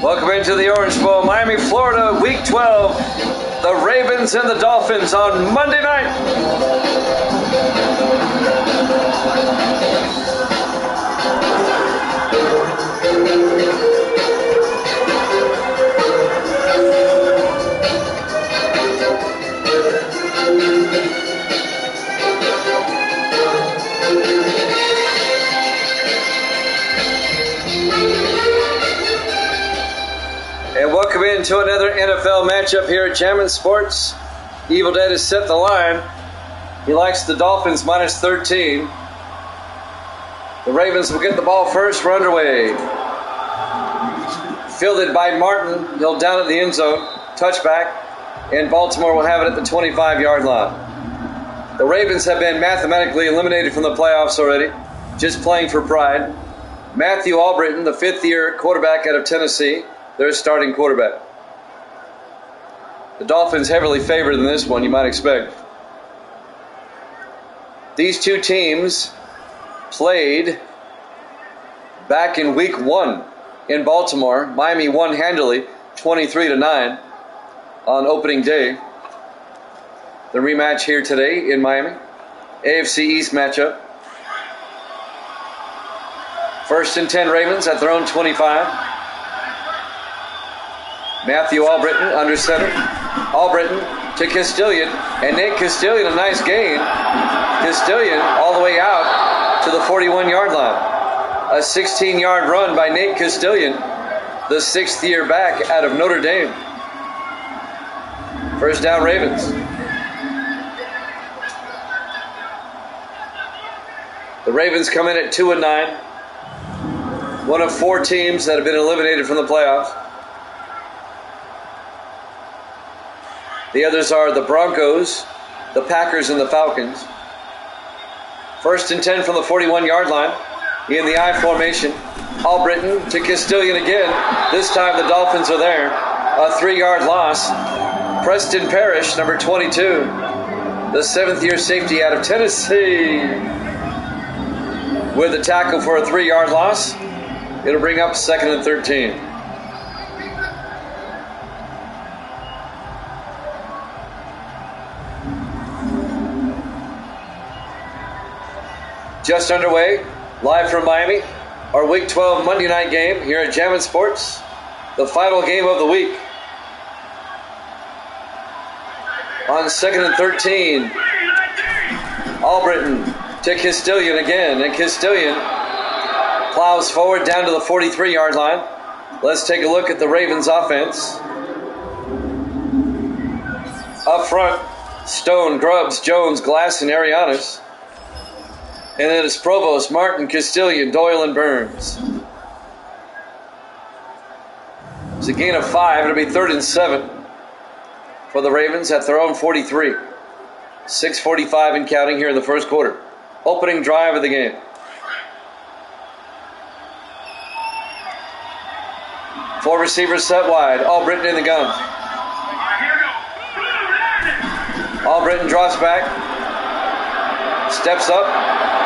Welcome into the Orange Bowl, Miami, Florida, Week 12. The Ravens and the Dolphins on Monday night. And welcome into another NFL matchup here at Jammin' Sports. Evil Dead has set the line. He likes the Dolphins minus 13. The Ravens will get the ball first. We're underway. Fielded by Martin. He'll down at the end zone. Touchback. And Baltimore will have it at the 25-yard line. The Ravens have been mathematically eliminated from the playoffs already. Just playing for pride. Matthew Albritton, the fifth-year quarterback out of Tennessee, their starting quarterback. The Dolphins heavily favored in this one, you might expect. These two teams played back in Week 1 in Baltimore. Miami won handily, 23-9 on opening day. The rematch here today in Miami. AFC East matchup. First and 10 Ravens at their own 25. Matthew Albritton under center. Albritton to Castilian, and Nate Castilian, a nice gain. Castilian all the way out to the 41-yard line. A 16-yard run by Nate Castilian, the sixth-year back out of Notre Dame. First down, Ravens. The Ravens come in at 2-9. One of four teams that have been eliminated from the playoffs. The others are the Broncos, the Packers, and the Falcons. First and 10 from the 41-yard line in the I formation. Albritton to Castilian again. This time the Dolphins are there. A 3-yard loss. Preston Parrish, number 22, the seventh-year safety out of Tennessee, with a tackle for a 3-yard loss. It'll bring up second and 13. Just underway, live from Miami, our Week 12 Monday night game here at Jammin' Sports, the final game of the week. On second and 13, Albritton to Castilian again, and Castilian plows forward down to the 43-yard line. Let's take a look at the Ravens offense. Up front, Stone, Grubbs, Jones, Glass, and Arianes. And then it's Provost, Martin, Castilian, Doyle, and Burns. It's a gain of 5. It'll be 3rd and 7 for the Ravens at their own 43. 6:45 and counting here in the first quarter. Opening drive of the game. Four receivers set wide. Albritton in the gun. Albritton drops back. Steps up.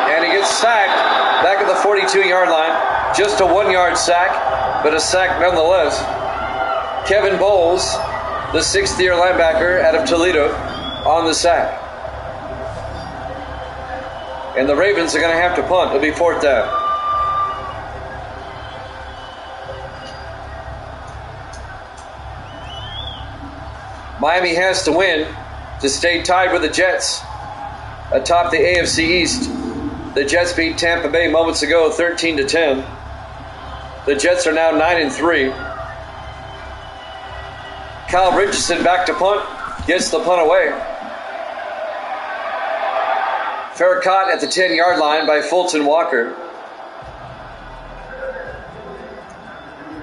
And he gets sacked back at the 42-yard line. Just a 1-yard sack, but a sack nonetheless. Kevin Bowles, the sixth-year linebacker out of Toledo, on the sack. And the Ravens are going to have to punt. It'll be 4th down. Miami has to win to stay tied with the Jets atop the AFC East. The Jets beat Tampa Bay moments ago, 13-10. The Jets are now 9-3. Kyle Richardson back to punt, gets the punt away. Fair caught at the 10-yard line by Fulton Walker.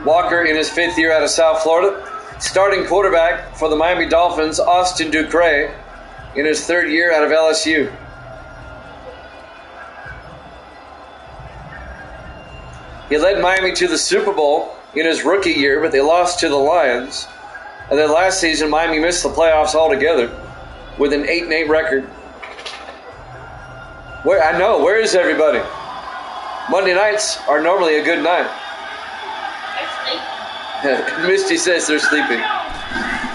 Walker in his 5th year out of South Florida. Starting quarterback for the Miami Dolphins, Austin Ducre. in his third year out of LSU. He led Miami to the Super Bowl in his rookie year, but they lost to the Lions. And then last season, Miami missed the playoffs altogether with an 8-8 record. Where is everybody? Monday nights are normally a good night. Misty says they're sleeping.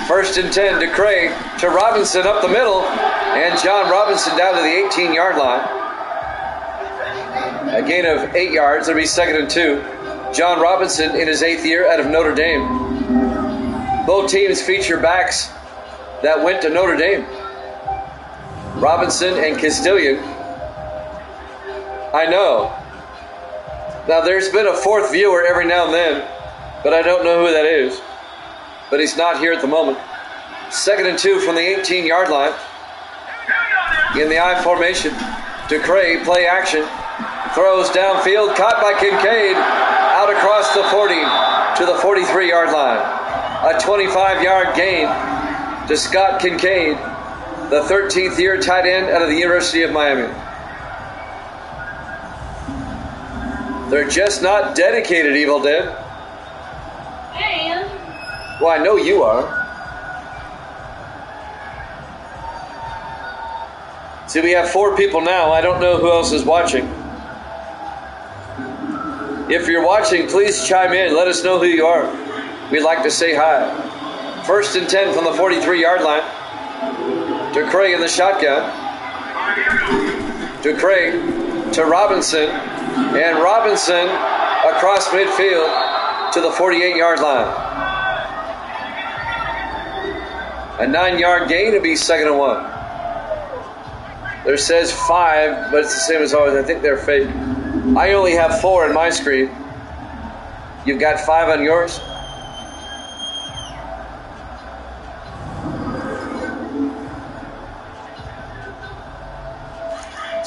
1st and 10 to Craig, to Robinson up the middle, and John Robinson down to the 18-yard line. A gain of 8 yards. It'll be 2nd and 2. John Robinson in his 8th year out of Notre Dame. Both teams feature backs that went to Notre Dame. Robinson and Castilian. I know. Now there's been a fourth viewer every now and then, but I don't know who that is. But he's not here at the moment. 2nd and 2 from the 18-yard line. In the I formation. DeCray, play action. Throws downfield, caught by Kincaid. Out across the 40 to the 43-yard line. A 25-yard gain to Scott Kincaid, the 13th year tight end out of the University of Miami. They're just not dedicated, Evil Dead. And Well, I know you are. See, we have 4 people now. I don't know who else is watching. If you're watching, please chime in. Let us know who you are. We'd like to say hi. 1st and 10 from the 43-yard line. DeCray in the shotgun. DeCray to Robinson. And Robinson across midfield to the 48-yard line. A 9-yard gain to be 2nd and 1. There says 5, but it's the same as always. I think they're fake. I only have 4 in my screen. You've got 5 on yours?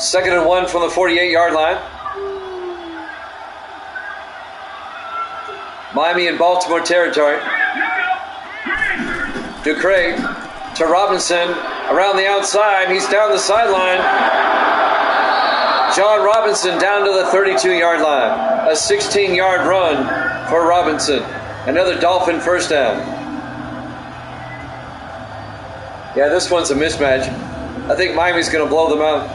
Second and 1 from the 48-yard line. Miami in Baltimore territory. DeCray to Robinson around the outside. He's down the sideline. John Robinson down to the 32-yard line. A 16-yard run for Robinson. Another Dolphin first down. Yeah, this one's a mismatch. I think Miami's going to blow them out.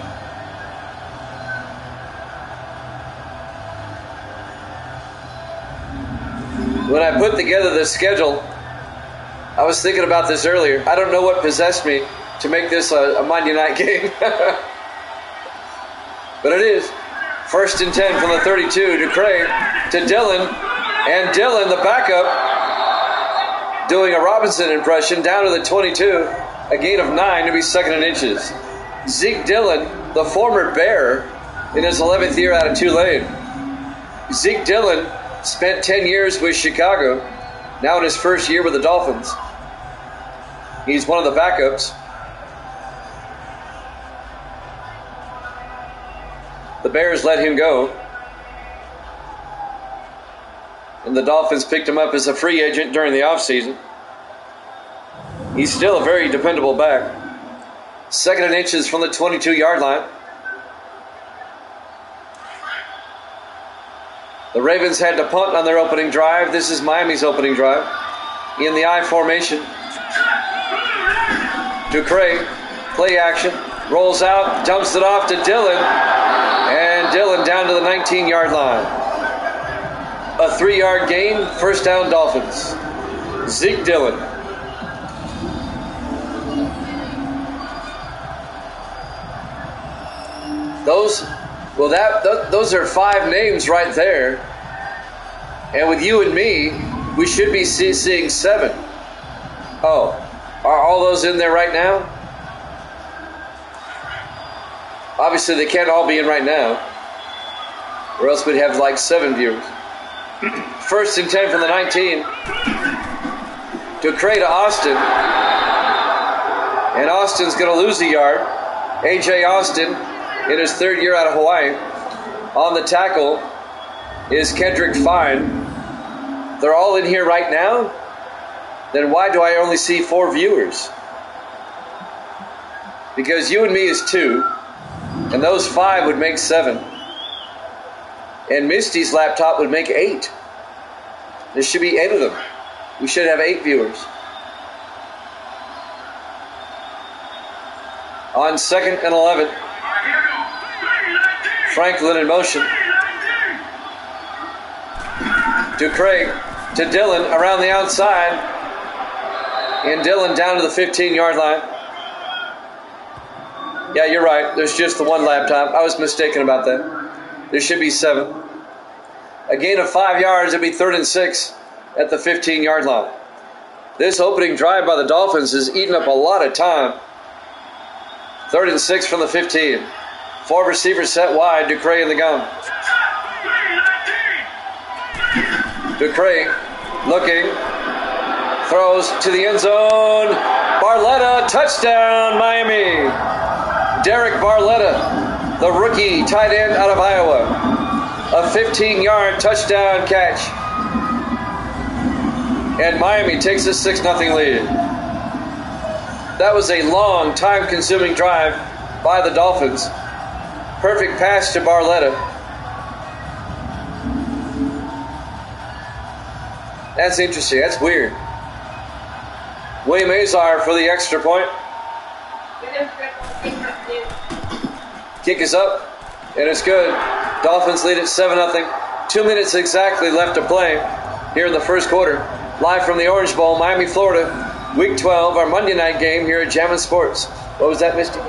When I put together the schedule, I was thinking about this earlier. I don't know what possessed me to make this a Monday night game. But it is. 1st and 10 from the 32 to Craig to Dillon. And Dillon, the backup, doing a Robinson impression down to the 22. A gain of 9 to be 2nd and inches. Zeke Dillon, the former Bear, in his 11th year out of Tulane. Zeke Dillon spent 10 years with Chicago, now in his first year with the Dolphins. He's one of the backups. The Bears let him go. And the Dolphins picked him up as a free agent during the offseason. He's still a very dependable back. 2nd and inches from the 22-yard line. The Ravens had to punt on their opening drive. This is Miami's opening drive. In the I formation. DeCray, play action, rolls out, dumps it off to Dillon. And Dillon down to the 19-yard line. A 3-yard gain, first down Dolphins. Zeke Dillon. Those are 5 names right there. And with you and me, we should be seeing 7. Oh, are all those in there right now? Obviously, they can't all be in right now, or else we'd have like 7 viewers. 1st and 10 from the 19. DeCray to Austin. And Austin's going to lose a yard. A.J. Austin in his 3rd year out of Hawaii. On the tackle is Kendrick Fine. They're all in here right now? Then why do I only see 4 viewers? because you and me is 2, and those 5 would make 7. And Misty's laptop would make 8. There should be 8 of them. We should have 8 viewers. On 2nd and 11. Franklin in motion. Ducray to Dylan around the outside. And Dylan down to the 15-yard line. Yeah, you're right. There's just the one laptop. I was mistaken about that. There should be 7. A gain of 5 yards. It'll be 3rd and 6 at the 15-yard line. This opening drive by the Dolphins has eaten up a lot of time. 3rd and 6 from the 15. 4 receivers set wide. Ducray in the gun. Ducray looking. Throws to the end zone. Barletta, touchdown, Miami. Derek Barletta, the rookie tight end out of Iowa. A 15-yard touchdown catch. And Miami takes a 6-0 lead. That was a long, time-consuming drive by the Dolphins. Perfect pass to Barletta. That's interesting. That's weird. William Azar for the extra point. Kick is up, and it's good. Dolphins lead at 7-0. 2 minutes exactly left to play here in the first quarter. Live from the Orange Bowl, Miami, Florida. Week 12, our Monday night game here at Jammin' Sports. What was that, Misty?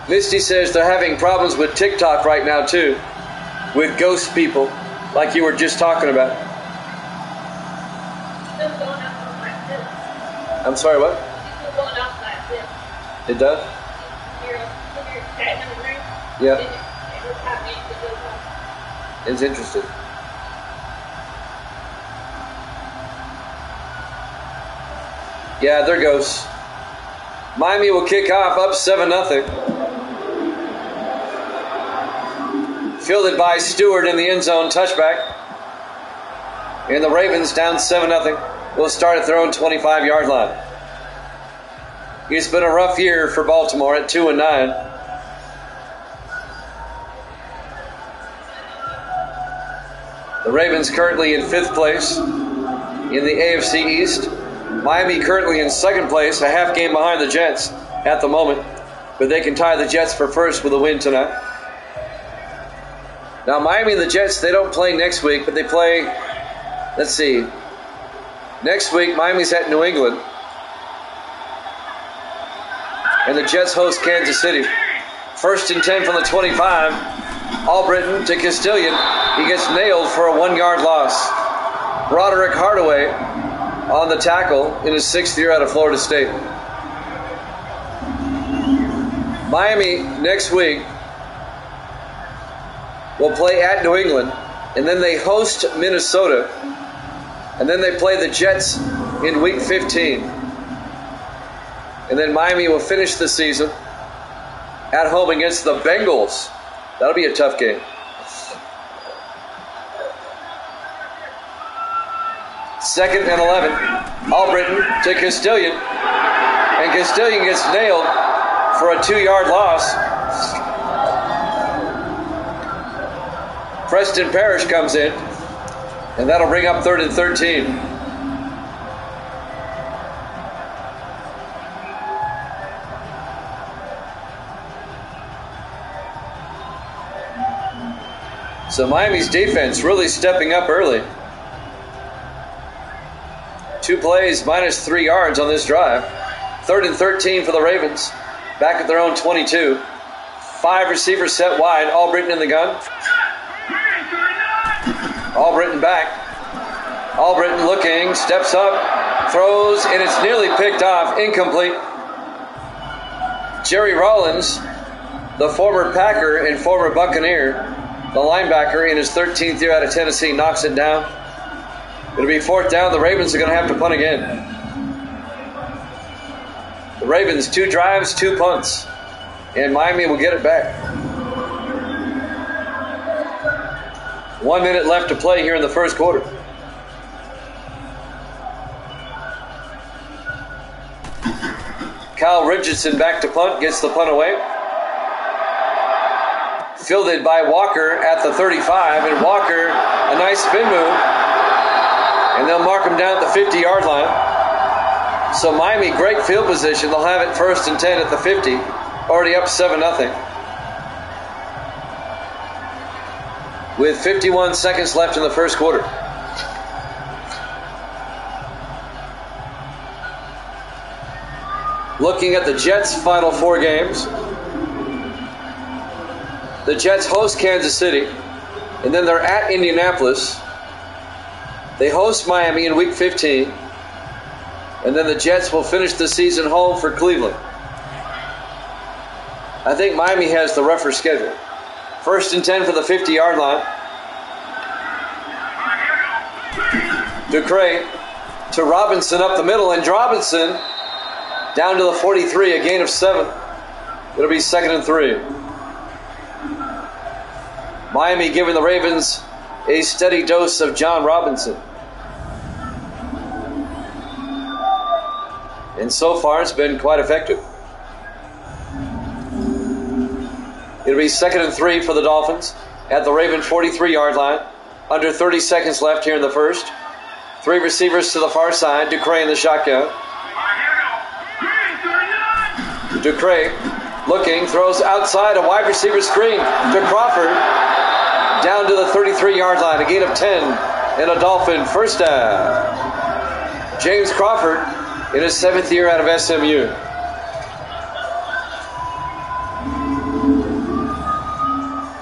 Misty says they're having problems with TikTok right now, too. With ghost people, like you were just talking about. I'm sorry, what? It does? Yeah. It's interesting. Yeah, there goes. Miami will kick off up 7-0. Fielded by Stewart in the end zone, touchback. And the Ravens down 7-0. Will start at their own 25-yard line. It's been a rough year for Baltimore at 2-9. The Ravens currently in 5th place in the AFC East. Miami currently in 2nd place, a half game behind the Jets at the moment. But they can tie the Jets for first with a win tonight. Now, Miami and the Jets, they don't play next week, but they play, let's see. Next week, Miami's at New England. And the Jets host Kansas City. 1st and 10 from the 25. Albritton to Castilian. He gets nailed for a 1-yard loss. Broderick Hardaway on the tackle in his 6th year out of Florida State. Miami next week will play at New England, and then they host Minnesota, and then they play the Jets in week 15. And then Miami will finish the season at home against the Bengals. That'll be a tough game. 2nd and 11. Albritton to Castilian. And Castilian gets nailed for a 2-yard loss. Preston Parrish comes in. And that'll bring up 3rd and 13. So Miami's defense really stepping up early. 2 plays, minus 3 yards on this drive. 3rd and 13 for the Ravens. Back at their own 22. 5 receivers set wide. Albritton in the gun. Albritton back. Albritton looking, steps up, throws, and it's nearly picked off. Incomplete. Jerry Rollins, the former Packer and former Buccaneer, the linebacker in his 13th year out of Tennessee, knocks it down. It'll be 4th down. The Ravens are going to have to punt again. The Ravens, 2 drives, 2 punts. And Miami will get it back. 1 minute left to play here in the first quarter. Kyle Richardson back to punt, gets the punt away. Fielded by Walker at the 35, and Walker, a nice spin move. And they'll mark him down at the 50-yard line. So Miami, great field position. They'll have it 1st and 10 at the 50. Already up 7-0. With 51 seconds left in the first quarter. Looking at the Jets' final 4 games. The Jets host Kansas City, and then they're at Indianapolis. They host Miami in Week 15, and then the Jets will finish the season home for Cleveland. I think Miami has the rougher schedule. 1st and 10 for the 50-yard line. Ducre to Robinson up the middle, and Robinson down to the 43, a gain of 7. It'll be 2nd and 3. Miami giving the Ravens a steady dose of John Robinson. And so far it's been quite effective. It'll be 2nd and 3 for the Dolphins at the Raven 43-yard line. Under 30 seconds left here in the first. 3 receivers to the far side. Ducre in the shotgun. Ducre looking, throws outside, a wide receiver screen to Crawford. Down to the 33-yard line, a gain of 10 and a Dolphin first down. James Crawford in his 7th year out of SMU.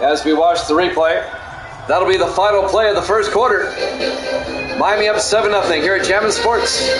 As we watch the replay, that'll be the final play of the first quarter. Miami up 7-0 here at Jammin' Sports.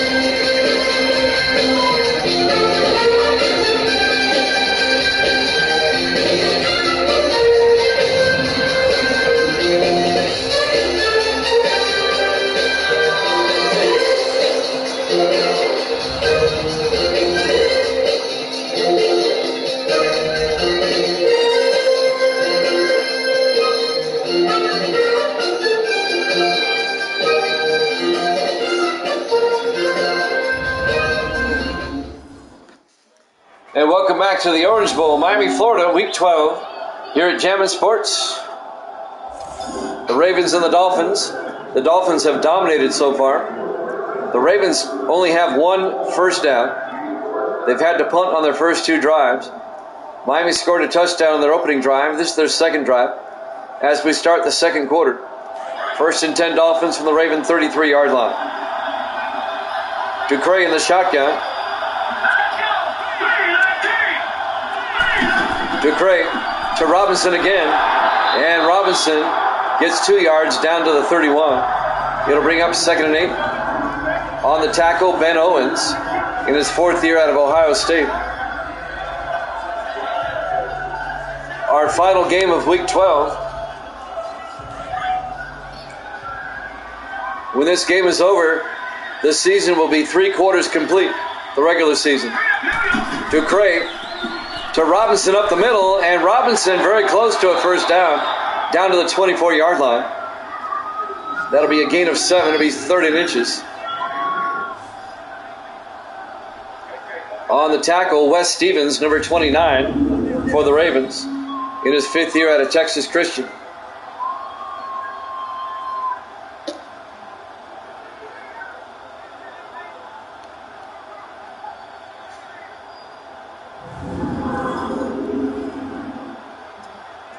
And welcome back to the Orange Bowl, Miami, Florida, Week 12, here at Jammin' Sports. The Ravens and the Dolphins. The Dolphins have dominated so far. The Ravens only have 1 first down. They've had to punt on their first 2 drives. Miami scored a touchdown on their opening drive. This is their second drive as we start the second quarter. 1st and 10 Dolphins from the Raven 33-yard line. Ducre in the shotgun. Ducre to Robinson again, and Robinson gets 2 yards down to the 31. It'll bring up 2nd and 8. On the tackle, Ben Owens in his 4th year out of Ohio State. Our final game of Week 12. When this game is over, the season will be 3 quarters complete, the regular season. Ducre to Robinson up the middle, and Robinson very close to a first down to the 24-yard line. That'll be a gain of 7. It'll be 3rd and inches. On the tackle, Wes Stevens, number 29 for the Ravens, in his 5th year out of Texas Christian.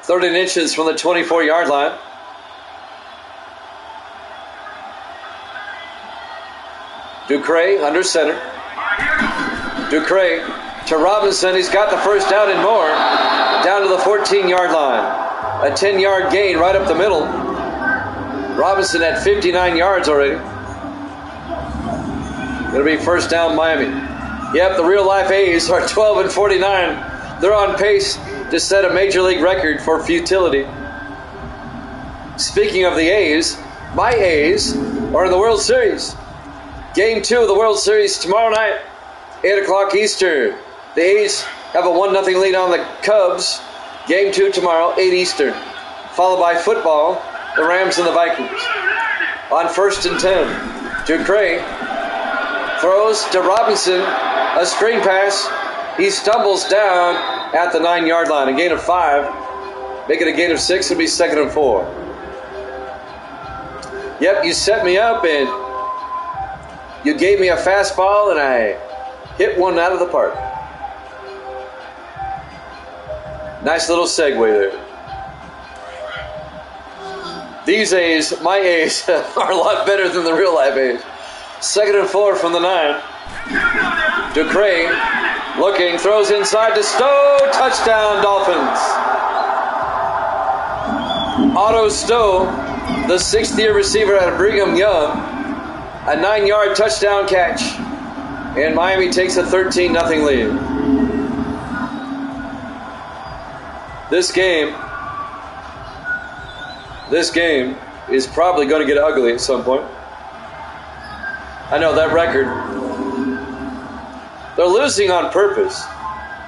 Third and inches from the 24-yard line. Ducre under center. Ducre to Robinson. He's got the first down and more. Down to the 14-yard line. A 10-yard gain right up the middle. Robinson at 59 yards already. It'll be first down Miami. Yep, the real-life A's are 12 and 49. They're on pace to set a major league record for futility. Speaking of the A's, my A's are in the World Series. Game 2 of the World Series tomorrow night, 8 o'clock Eastern. The A's have a 1-0 lead on the Cubs. Game 2 tomorrow, 8 Eastern. Followed by football, the Rams and the Vikings. On 1st and 10, Ducre throws to Robinson, a screen pass He stumbles down at the 9-yard line. A gain of 5. Make it a gain of 6. It'll be 2nd and 4. Yep, you set me up and you gave me a fastball and I hit one out of the park. Nice little segue there. These A's, my A's, are a lot better than the real life A's. 2nd and 4 from the 9. Ducray looking, throws inside to Stowe. Touchdown, Dolphins. Otto Stowe, the 6th-year receiver out of Brigham Young. A 9-yard touchdown catch. And Miami takes a 13-0 lead. This game is probably going to get ugly at some point. I know that record. They're losing on purpose,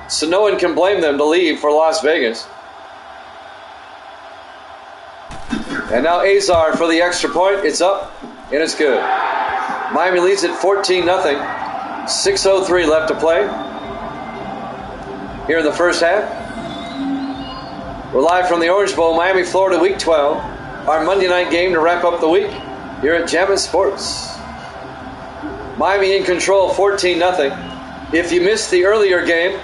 so no one can blame them to leave for Las Vegas. And now Azar for the extra point. It's up, and it's good. Miami leads at 14-0. 6:03 left to play here in the first half. We're live from the Orange Bowl, Miami, Florida, Week 12. Our Monday night game to wrap up the week here at Jammin' Sports. Miami in control, 14-0. If you missed the earlier game,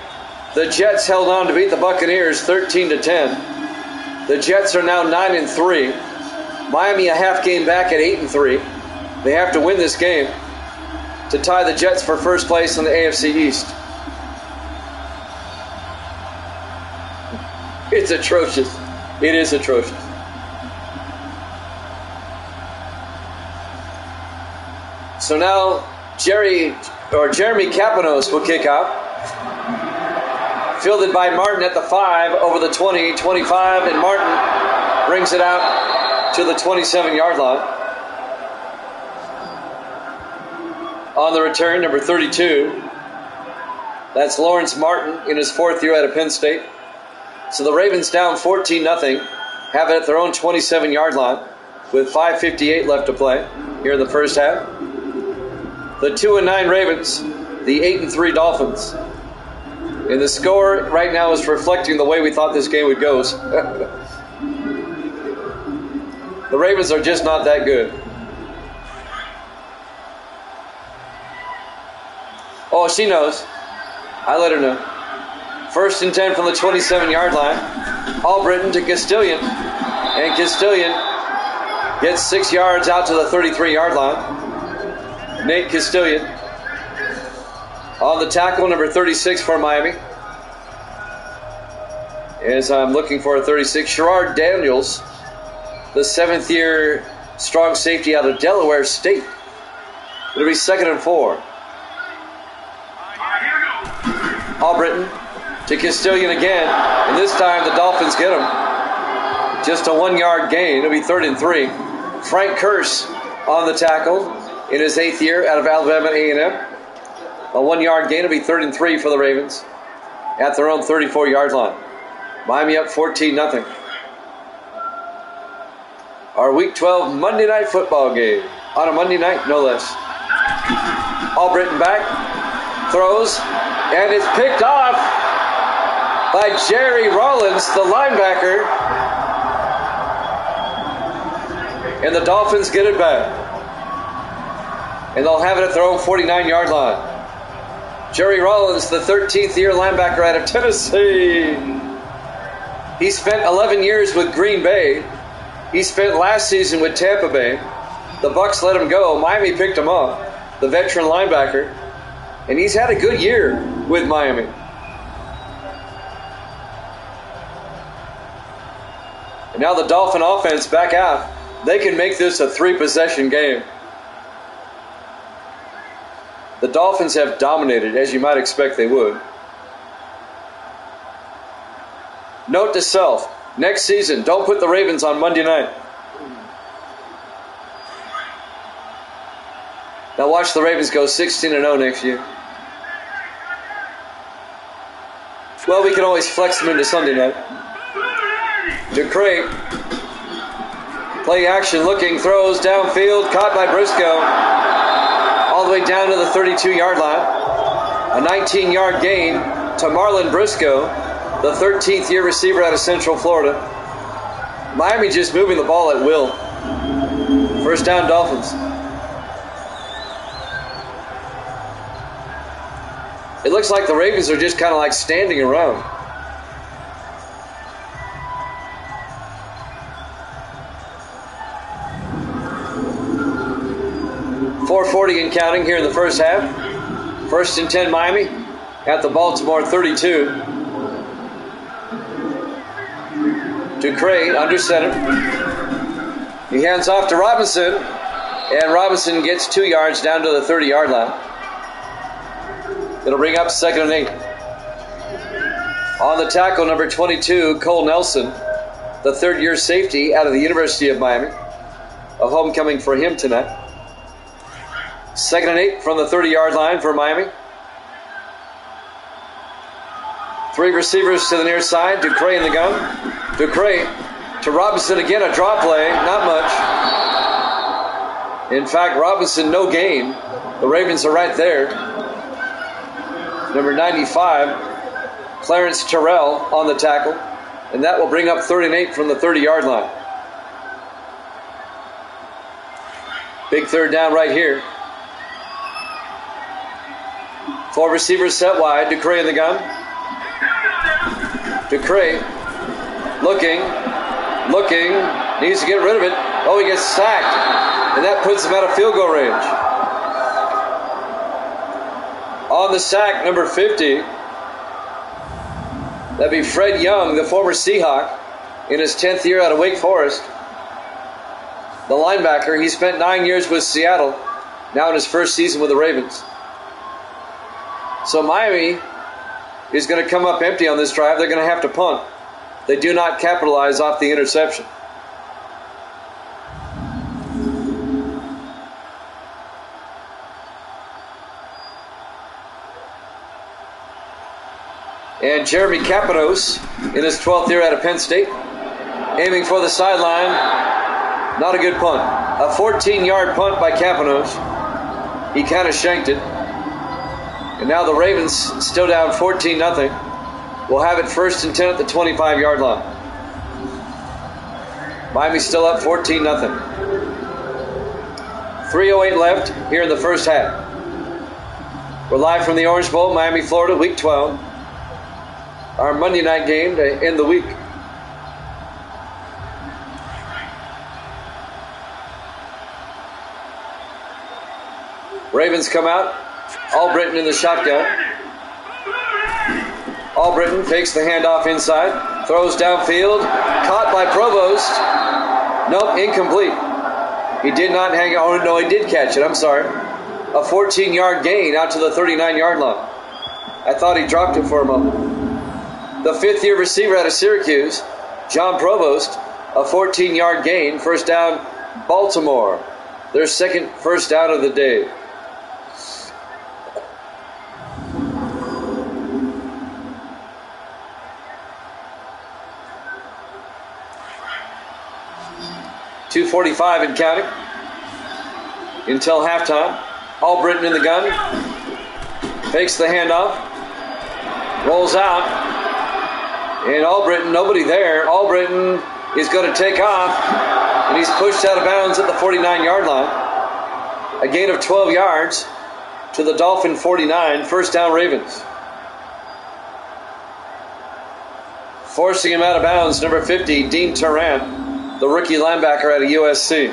the Jets held on to beat the Buccaneers 13-10. The Jets are now 9-3. Miami a half game back at 8-3. They have to win this game to tie the Jets for first place in the AFC East. It's atrocious. It is atrocious. So now Jeremy Kapanos will kick out. Fielded by Martin at the 5, over the 20, 25, and Martin brings it out to the 27-yard line. On the return, number 32. That's Lawrence Martin in his 4th year out of Penn State. So the Ravens down 14-0, have it at their own 27-yard line with 5:58 left to play here in the first half. The 2-9 Ravens, the 8-3 Dolphins. And the score right now is reflecting the way we thought this game would go. The Ravens are just not that good. Oh, she knows. I let her know. 1st and 10 from the 27-yard line. Albritton to Castilian. And Castilian gets 6 yards out to the 33-yard line. Nate Castilian on the tackle, number 36 for Miami. As I'm looking for a 36, Sherrard Daniels, the 7th-year strong safety out of Delaware State. It'll be 2nd and 4. Albritton to Castilian again, and this time the Dolphins get him. Just a 1-yard gain. It'll be 3rd and 3. Frank Curse on the tackle in his 8th year out of Alabama A&M. A 1-yard gain. It'll be 3rd and 3 for the Ravens at their own 34-yard line. Miami up 14-0. Our Week 12 Monday Night Football game. On a Monday night, no less. Albritton back. Throws. And it's picked off by Jerry Rollins, the linebacker. And the Dolphins get it back. And they'll have it at their own 49-yard line. Jerry Rollins, the 13th year linebacker out of Tennessee. He spent 11 years with Green Bay. He spent last season with Tampa Bay. The Bucs let him go. Miami picked him up, the veteran linebacker. And he's had a good year with Miami. And now the Dolphin offense back out. They can make this a 3-possession game. The Dolphins have dominated, as you might expect they would. Note to self, next season, don't put the Ravens on Monday night. Now watch the Ravens go 16-0 next year. Well, we can always flex them into Sunday night. Ducray, play action, looking, throws downfield, caught by Briscoe. All the way down to the 32-yard line. A 19-yard gain to Marlon Briscoe, the 13th year receiver out of Central Florida. Miami just moving the ball at will. First down, Dolphins. It looks like the Ravens are just kind of like standing around. .440 and counting here in the first half. First and 10 Miami at the Baltimore 32. Ducre under center. He hands off to Robinson, and Robinson gets 2 yards down to the 30-yard line. It'll bring up 2nd and 8. On the tackle, number 22, Cole Nelson, the 3rd-year safety out of the University of Miami. A homecoming for him tonight. 2nd and 8 from the 30-yard line for Miami. 3 receivers to the near side. Ducre in the gun. Ducre to Robinson again, a draw play, not much. In fact, Robinson no gain. The Ravens are right there. Number 95, Clarence Terrell on the tackle. And that will bring up 3rd and 8 from the 30-yard line. Big 3rd down right here. 4 receivers set wide. Ducre in the gun. Ducre looking, needs to get rid of it. Oh, he gets sacked, and that puts him out of field goal range. On the sack, number 50, that'd be Fred Young, the former Seahawk, in his 10th year out of Wake Forest. The linebacker, he spent 9 years with Seattle, now in his first season with the Ravens. So Miami is going to come up empty on this drive. They're going to have to punt. They do not capitalize off the interception. And Jeremy Capanos in his 12th year out of Penn State, aiming for the sideline. Not a good punt. A 14-yard punt by Capanos. He kind of shanked it. And now the Ravens still down 14-0. We'll have it 1st and 10 at the 25-yard line. Miami still up 14-0. 3:08 left here in the first half. We're live from the Orange Bowl, Miami, Florida, Week 12. Our Monday night game to end the week. Ravens come out. Albritton in the shotgun. Albritton takes the handoff inside. Throws downfield. Caught by Provost. Nope, incomplete. He did not hang on. Oh, no, he did catch it. I'm sorry. A 14-yard gain out to the 39-yard line. I thought he dropped it for a moment. The 5th-year receiver out of Syracuse, John Provost, a 14-yard gain. First down, Baltimore. Their second first down of the day. .245 and counting until halftime. Albritton in the gun. Fakes the handoff. Rolls out. And Albritton, nobody there. Albritton is going to take off. And he's pushed out of bounds at the 49-yard line. A gain of 12 yards to the Dolphin 49. First down, Ravens. Forcing him out of bounds, number 50, Dean Tarrant, the rookie linebacker out of USC.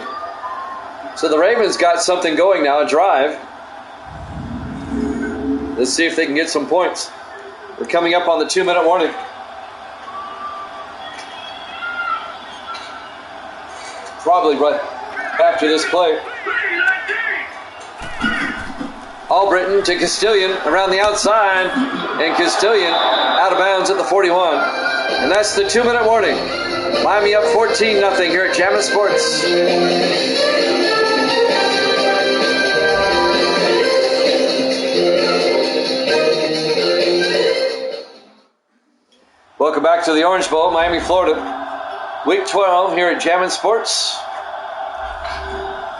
So the Ravens got something going now, a drive. Let's see if they can get some points. We're coming up on the 2-minute warning. Probably right after this play. Albritton to Castilian around the outside, and Castilian out of bounds at the 41. And that's the 2-minute warning. Miami up 14-0 here at Jammin' Sports. Welcome back to the Orange Bowl, Miami, Florida. Week 12 here at Jammin' Sports.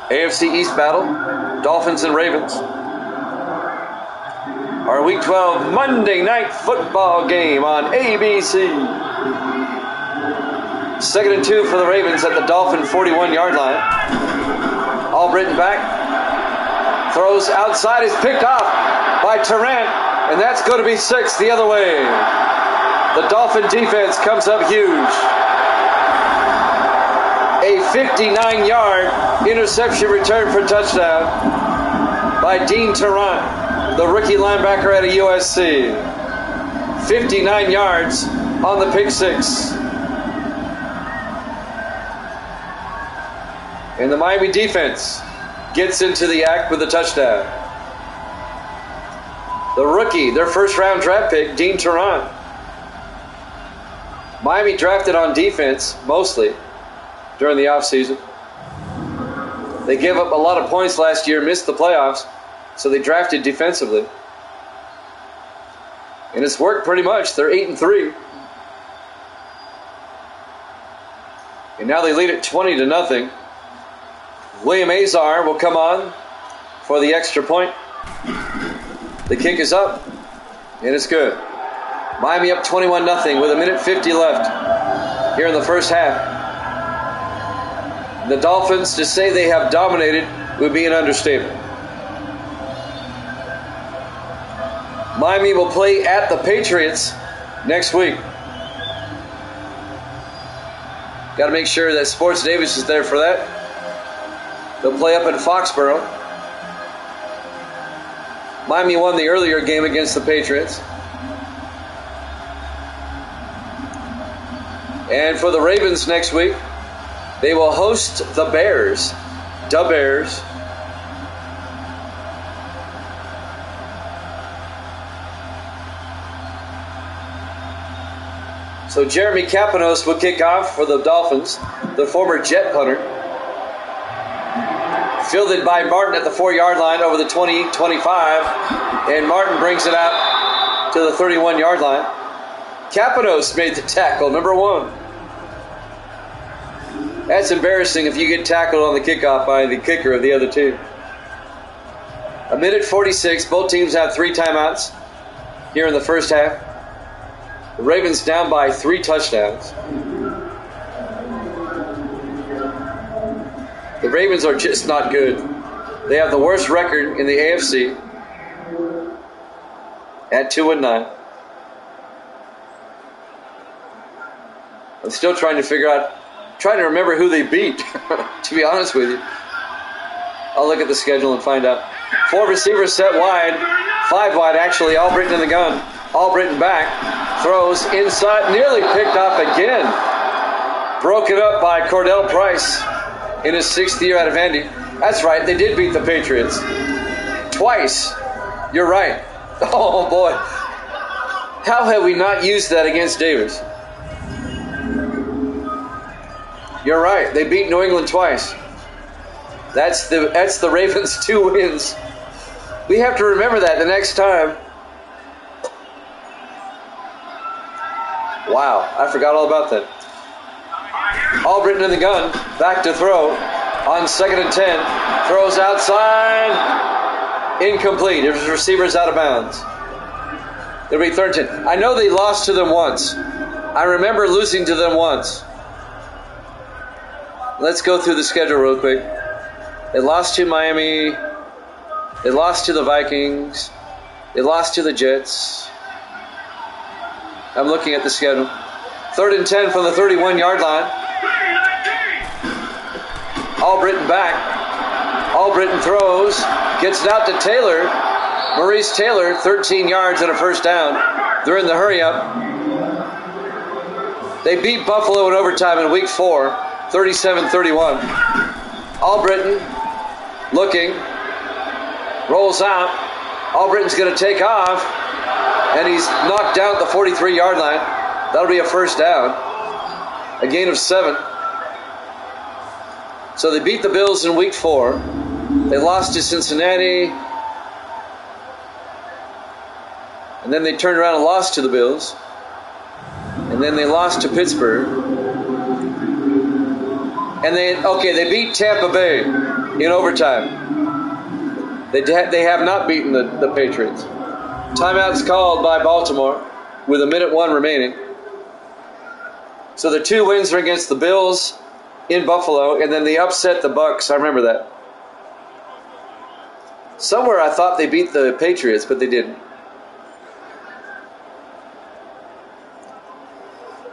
AFC East battle, Dolphins and Ravens. our Week 12 Monday Night Football game on ABC. 2nd and 2 for the Ravens at the Dolphin 41-yard line. Albritton back. Throws outside, is picked off by Tarrant, and that's going to be 6 the other way. The Dolphin defense comes up huge. A 59-yard interception return for touchdown by Dean Tarrant, the rookie linebacker out of USC. 59 yards on the pick 6. And the Miami defense gets into the act with a touchdown. The rookie, their first-round draft pick, Dean Tarrant. Miami drafted on defense, mostly, during the offseason. They gave up a lot of points last year, missed the playoffs, so they drafted defensively. And it's worked pretty much. They're 8-3. And now they lead it 20-0. William Azar will come on for the extra point. The kick is up, and it's good. Miami up 21-0 with 1:50 left here in the first half. The Dolphins, to say they have dominated would be an understatement. Miami will play at the Patriots next week. Got to make sure that Sports Davis is there for that. They'll play up in Foxborough. Miami won the earlier game against the Patriots. And for the Ravens next week, they will host the Bears. Da Bears. So Jeremy Kapanos will kick off for the Dolphins, the former Jet punter. Fielded by Martin at the 4-yard line over the 20-25. And Martin brings it out to the 31-yard line. Kapanos made the tackle, number 1. That's embarrassing if you get tackled on the kickoff by the kicker of the other team. 1:46. Both teams have 3 timeouts here in the first half. The Ravens down by 3 touchdowns. The Ravens are just not good. They have the worst record in the AFC at 2-9. I'm still trying to remember who they beat, to be honest with you. I'll look at the schedule and find out. 4 receivers set wide, 5 wide actually, Albritton in the gun. Albritton back, throws inside, nearly picked off again. Broken up by Cordell Price in his 6th year out of Vandy. That's right, they did beat the Patriots. Twice. You're right. Oh boy. How have we not used that against Davis? You're right. They beat New England twice. That's the Ravens' 2 wins. We have to remember that the next time. Wow, I forgot all about that. Albritton in the gun, back to throw on 2nd and 10. Throws outside, incomplete. His receiver's out of bounds. It'll be 3rd and 10. I know they lost to them once. I remember losing to them once. Let's go through the schedule real quick. They lost to Miami. They lost to the Vikings. They lost to the Jets. I'm looking at the schedule. 3rd and 10 from the 31-yard line. Albritton back. Albritton throws. Gets it out to Taylor. Maurice Taylor, 13 yards and a first down. They're in the hurry-up. They beat Buffalo in overtime in Week 4, 37-31. Albritton looking. Rolls out. Albritton's going to take off. And he's knocked down at the 43-yard line. That'll be a first down. A gain of 7. So they beat the Bills in Week 4. They lost to Cincinnati. And then they turned around and lost to the Bills. And then they lost to Pittsburgh. And they beat Tampa Bay in overtime. They have not beaten the Patriots. Timeout's called by Baltimore with 1:01 remaining. So the 2 wins are against the Bills in Buffalo, and then they upset the Bucs. I remember that. Somewhere I thought they beat the Patriots, but they didn't.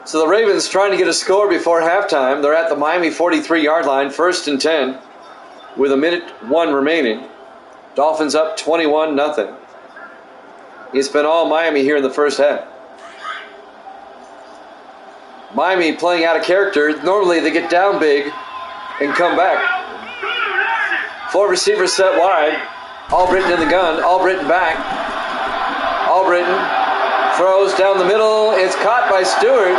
So the Ravens trying to get a score before halftime. They're at the Miami 43-yard line, 1st and 10, with 1:01 remaining. Dolphins up 21-0. It's been all Miami here in the first half. Miami playing out of character. Normally they get down big and come back. 4 receivers set wide. Albritton in the gun. Albritton back. Albritton throws down the middle. It's caught by Stewart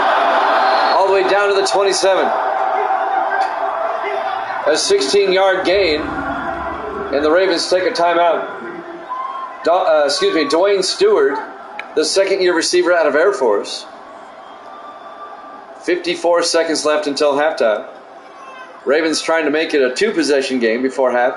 all the way down to the 27. A 16-yard gain, and the Ravens take a timeout. Dwayne Stewart, the second-year receiver out of Air Force. 54 seconds left until halftime. Ravens trying to make it a 2-possession game before half.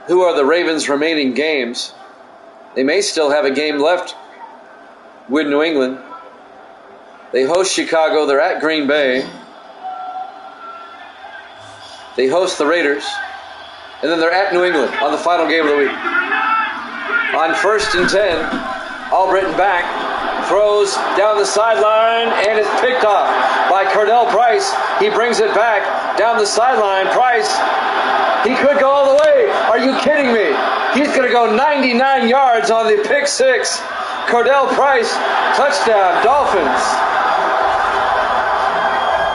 Who are the Ravens' remaining games? They may still have a game left with New England. They host Chicago. They're at Green Bay. They host the Raiders. And then they're at New England on the final game of the week. On 1st and 10, Albritton back, throws down the sideline, and it's picked off by Cordell Price. He brings it back down the sideline. Price, he could go all the way. Are you kidding me? He's going to go 99 yards on the pick 6. Cordell Price, touchdown, Dolphins.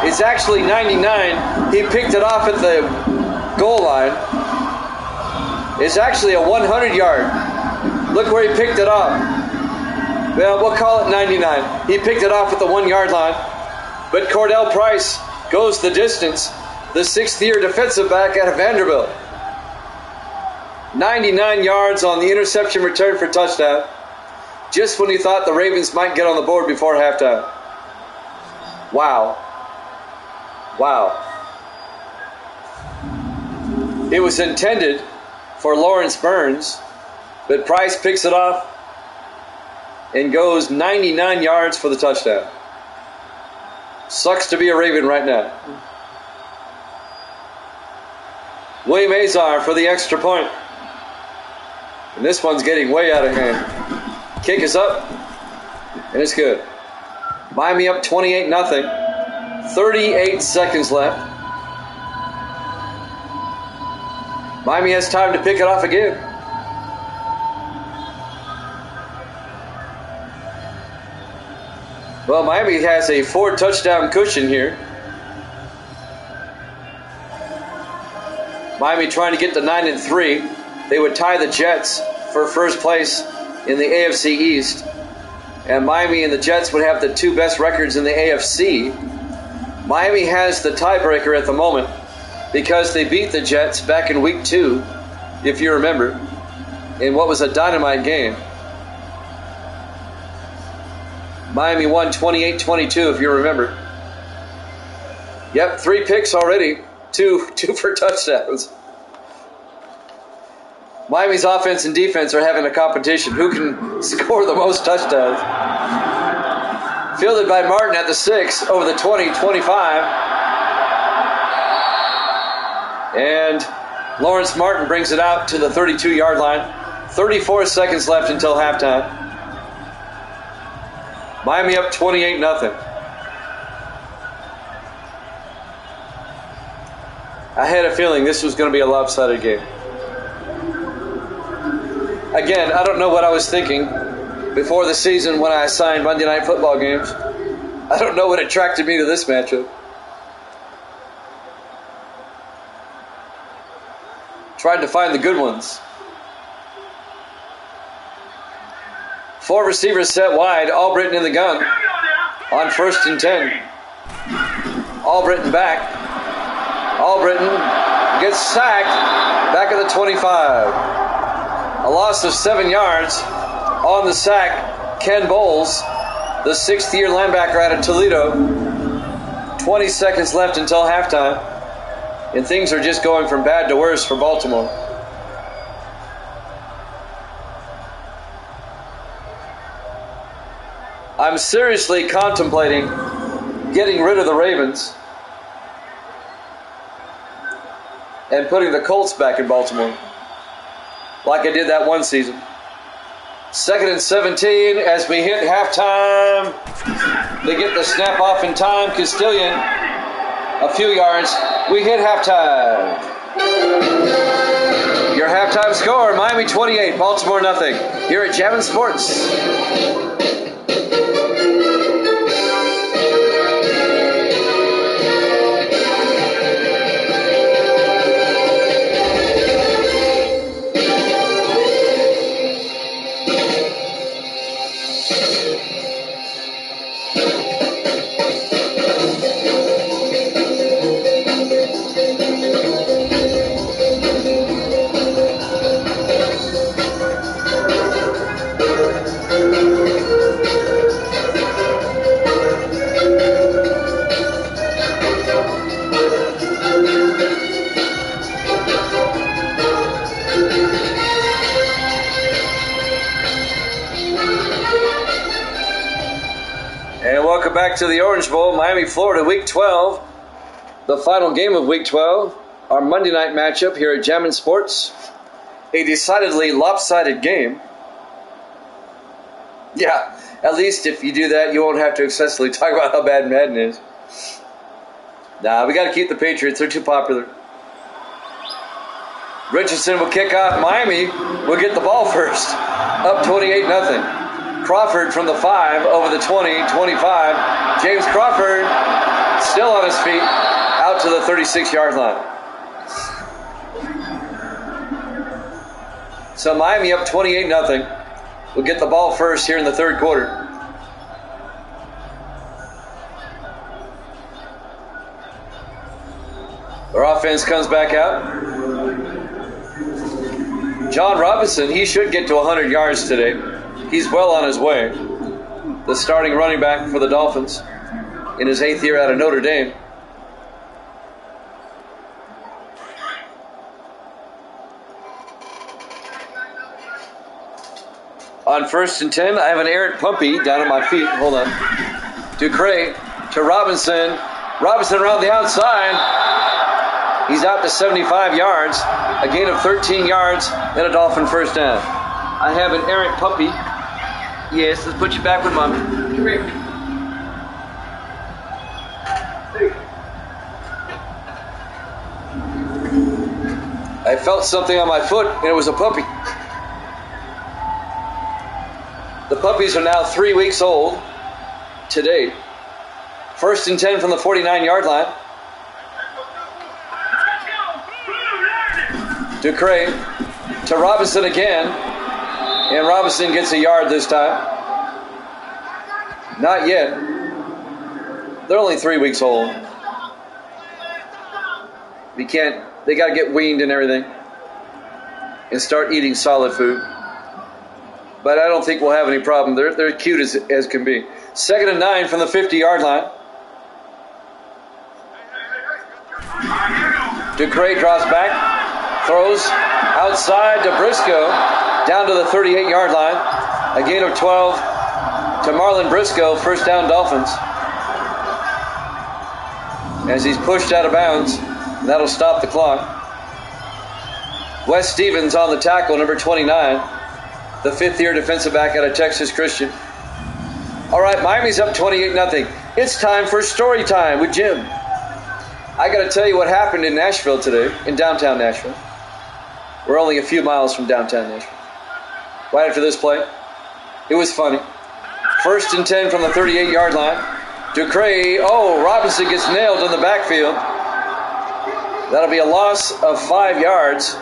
It's actually 99. He picked it off at the goal line. It's actually a 100-yard. Look where he picked it up. Well, we'll call it 99. He picked it off at the 1-yard line. But Cordell Price goes the distance. The 6th-year defensive back out of Vanderbilt. 99 yards on the interception return for touchdown. Just when you thought the Ravens might get on the board before halftime. Wow. Wow. It was intended for Lawrence Burns, but Price picks it off and goes 99 yards for the touchdown. Sucks to be a Raven right now. William Azar for the extra point. And this one's getting way out of hand. Kick is up, and it's good. Miami up 28-0. 38 seconds left. Miami has time to pick it off again. Well, Miami has a 4-touchdown cushion here. Miami trying to get to 9-3. They would tie the Jets for first place in the AFC East. And Miami and the Jets would have the 2 best records in the AFC. Miami has the tiebreaker at the moment because they beat the Jets back in week 2, if you remember, in what was a dynamite game. Miami won 28-22, if you remember. Yep, 3 picks already, two for touchdowns. Miami's offense and defense are having a competition. Who can score the most touchdowns? Fielded by Martin at the 6, over the 20-25. And Lawrence Martin brings it out to the 32-yard line. 34 seconds left until halftime. Miami up 28-0. I had a feeling this was going to be a lopsided game. Again, I don't know what I was thinking before the season when I assigned Monday Night Football games. I don't know what attracted me to this matchup. Tried to find the good ones. 4 receivers set wide. Albritton in the gun on 1st and 10. Albritton back. Albritton gets sacked back at the 25. A loss of 7 yards on the sack. Ken Bowles, the 6th-year linebacker out of Toledo. 20 seconds left until halftime. And things are just going from bad to worse for Baltimore. I'm seriously contemplating getting rid of the Ravens and putting the Colts back in Baltimore, like I did that one season. 2nd and 17 as we hit halftime. They get the snap off in time. Castilian, a few yards. We hit halftime. Your halftime score, Miami 28, Baltimore nothing. Here at Jammin' Sports. Welcome back to the Orange Bowl, Miami, Florida, Week 12. The final game of Week 12, our Monday night matchup here at Jammin' Sports. A decidedly lopsided game. Yeah, at least if you do that, you won't have to excessively talk about how bad Madden is. Nah, we got to keep the Patriots. They're too popular. Richardson will kick off. Miami will get the ball first. Up 28-0. Crawford from the 5 over the 20, 25. James Crawford still on his feet out to the 36-yard line. So Miami up 28-0. We'll get the ball first here in the third quarter. Their offense comes back out. John Robinson, he should get to 100 yards today. He's well on his way. The starting running back for the Dolphins in his 8th year out of Notre Dame. On 1st and 10, I have an errant pumpy down at my feet. Hold on. Ducre to Robinson. Robinson around the outside. He's out to 75 yards. A gain of 13 yards and a Dolphin first down. I have an errant puppy. Yes, let's put you back with Mom. Come here. I felt something on my foot, and it was a puppy. The puppies are now 3 weeks old to date. 1st and 10 from the 49-yard line. Ducre to Robinson again. And Robinson gets a yard this time. Not yet. They're only 3 weeks old. They got to get weaned and everything and start eating solid food. But I don't think we'll have any problem. They're cute as can be. 2nd and 9 from the 50-yard line. Ducre drops back, throws outside to Briscoe, down to the 38-yard line. A gain of 12 to Marlon Briscoe, first down Dolphins. As he's pushed out of bounds, that'll stop the clock. Wes Stevens on the tackle, number 29, the 5th-year defensive back out of Texas Christian. All right, Miami's up 28-0. It's time for story time with Jim. I got to tell you what happened in Nashville today, in downtown Nashville. We're only a few miles from downtown Nashville. Right after this play, it was funny. 1st and 10 from the 38-yard line. Ducre, Robinson gets nailed in the backfield. That'll be a loss of 5 yards.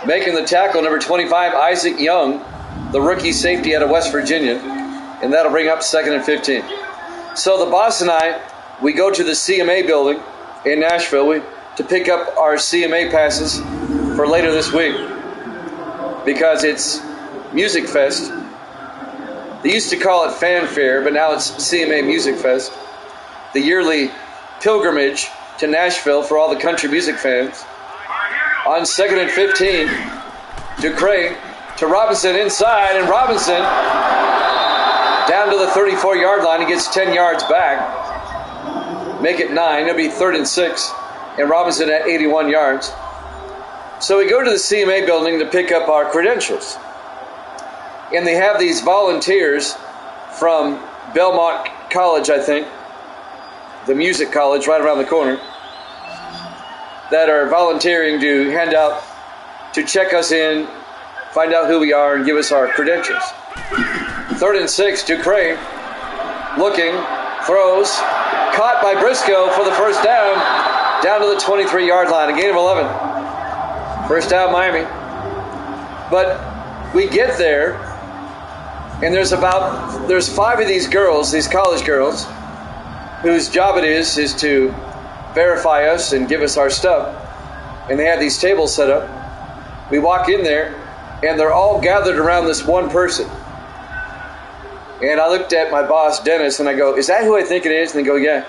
Making the tackle, number 25, Isaac Young, the rookie safety out of West Virginia. And that'll bring up 2nd and 15. So the boss and I, we go to the CMA building in Nashville to pick up our CMA passes for later this week because it's Music Fest. They used to call it Fanfare, but now it's CMA Music Fest, the yearly pilgrimage to Nashville for all the country music fans. On 2nd and 15, Ducray to Robinson inside, and Robinson down to the 34-yard line. He gets 10 yards back. Make it 9. It'll be 3rd and 6, and Robinson at 81 yards. So we go to the CMA building to pick up our credentials. And they have these volunteers from Belmont College, I think, the music college right around the corner, that are volunteering to hand out, to check us in, find out who we are, and give us our credentials. 3rd and 6, Ducray looking, throws, caught by Briscoe for the first down to the 23-yard line, a gain of 11. First down, Miami. But we get there, and there's 5 of these girls, these college girls, whose job it is to verify us and give us our stuff. And they have these tables set up. We walk in there, and they're all gathered around this one person. And I looked at my boss, Dennis, and I go, "Is that who I think it is?" And they go, "Yeah."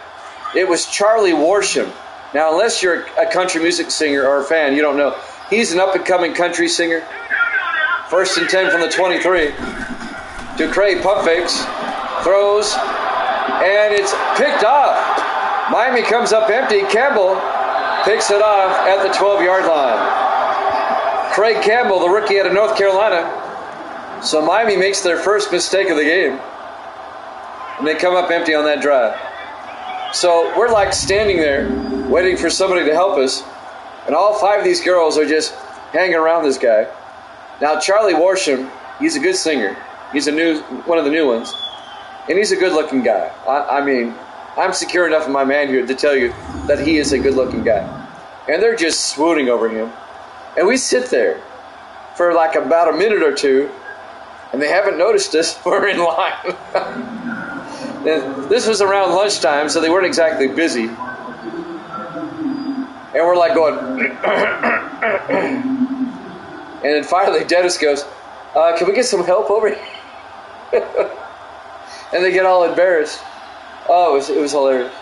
It was Charlie Worsham. Now, unless you're a country music singer or a fan, you don't know. He's an up-and-coming country singer. 1st and 10 from the 23. Ducray pump fakes, throws, and it's picked off. Miami comes up empty. Campbell picks it off at the 12-yard line. Craig Campbell, the rookie out of North Carolina. So Miami makes their first mistake of the game. And they come up empty on that drive. So we're like standing there waiting for somebody to help us. And all 5 of these girls are just hanging around this guy. Now Charlie Worsham, he's a good singer. He's one of the new ones. And he's a good-looking guy. I mean, I'm secure enough in my manhood to tell you that he is a good-looking guy. And they're just swooning over him. And we sit there for like about a minute or two, and they haven't noticed us. We're in line. And this was around lunchtime, so they weren't exactly busy. And we're like going... And then finally Dennis goes, "Can we get some help over here?" And they get all embarrassed. Oh, it was hilarious.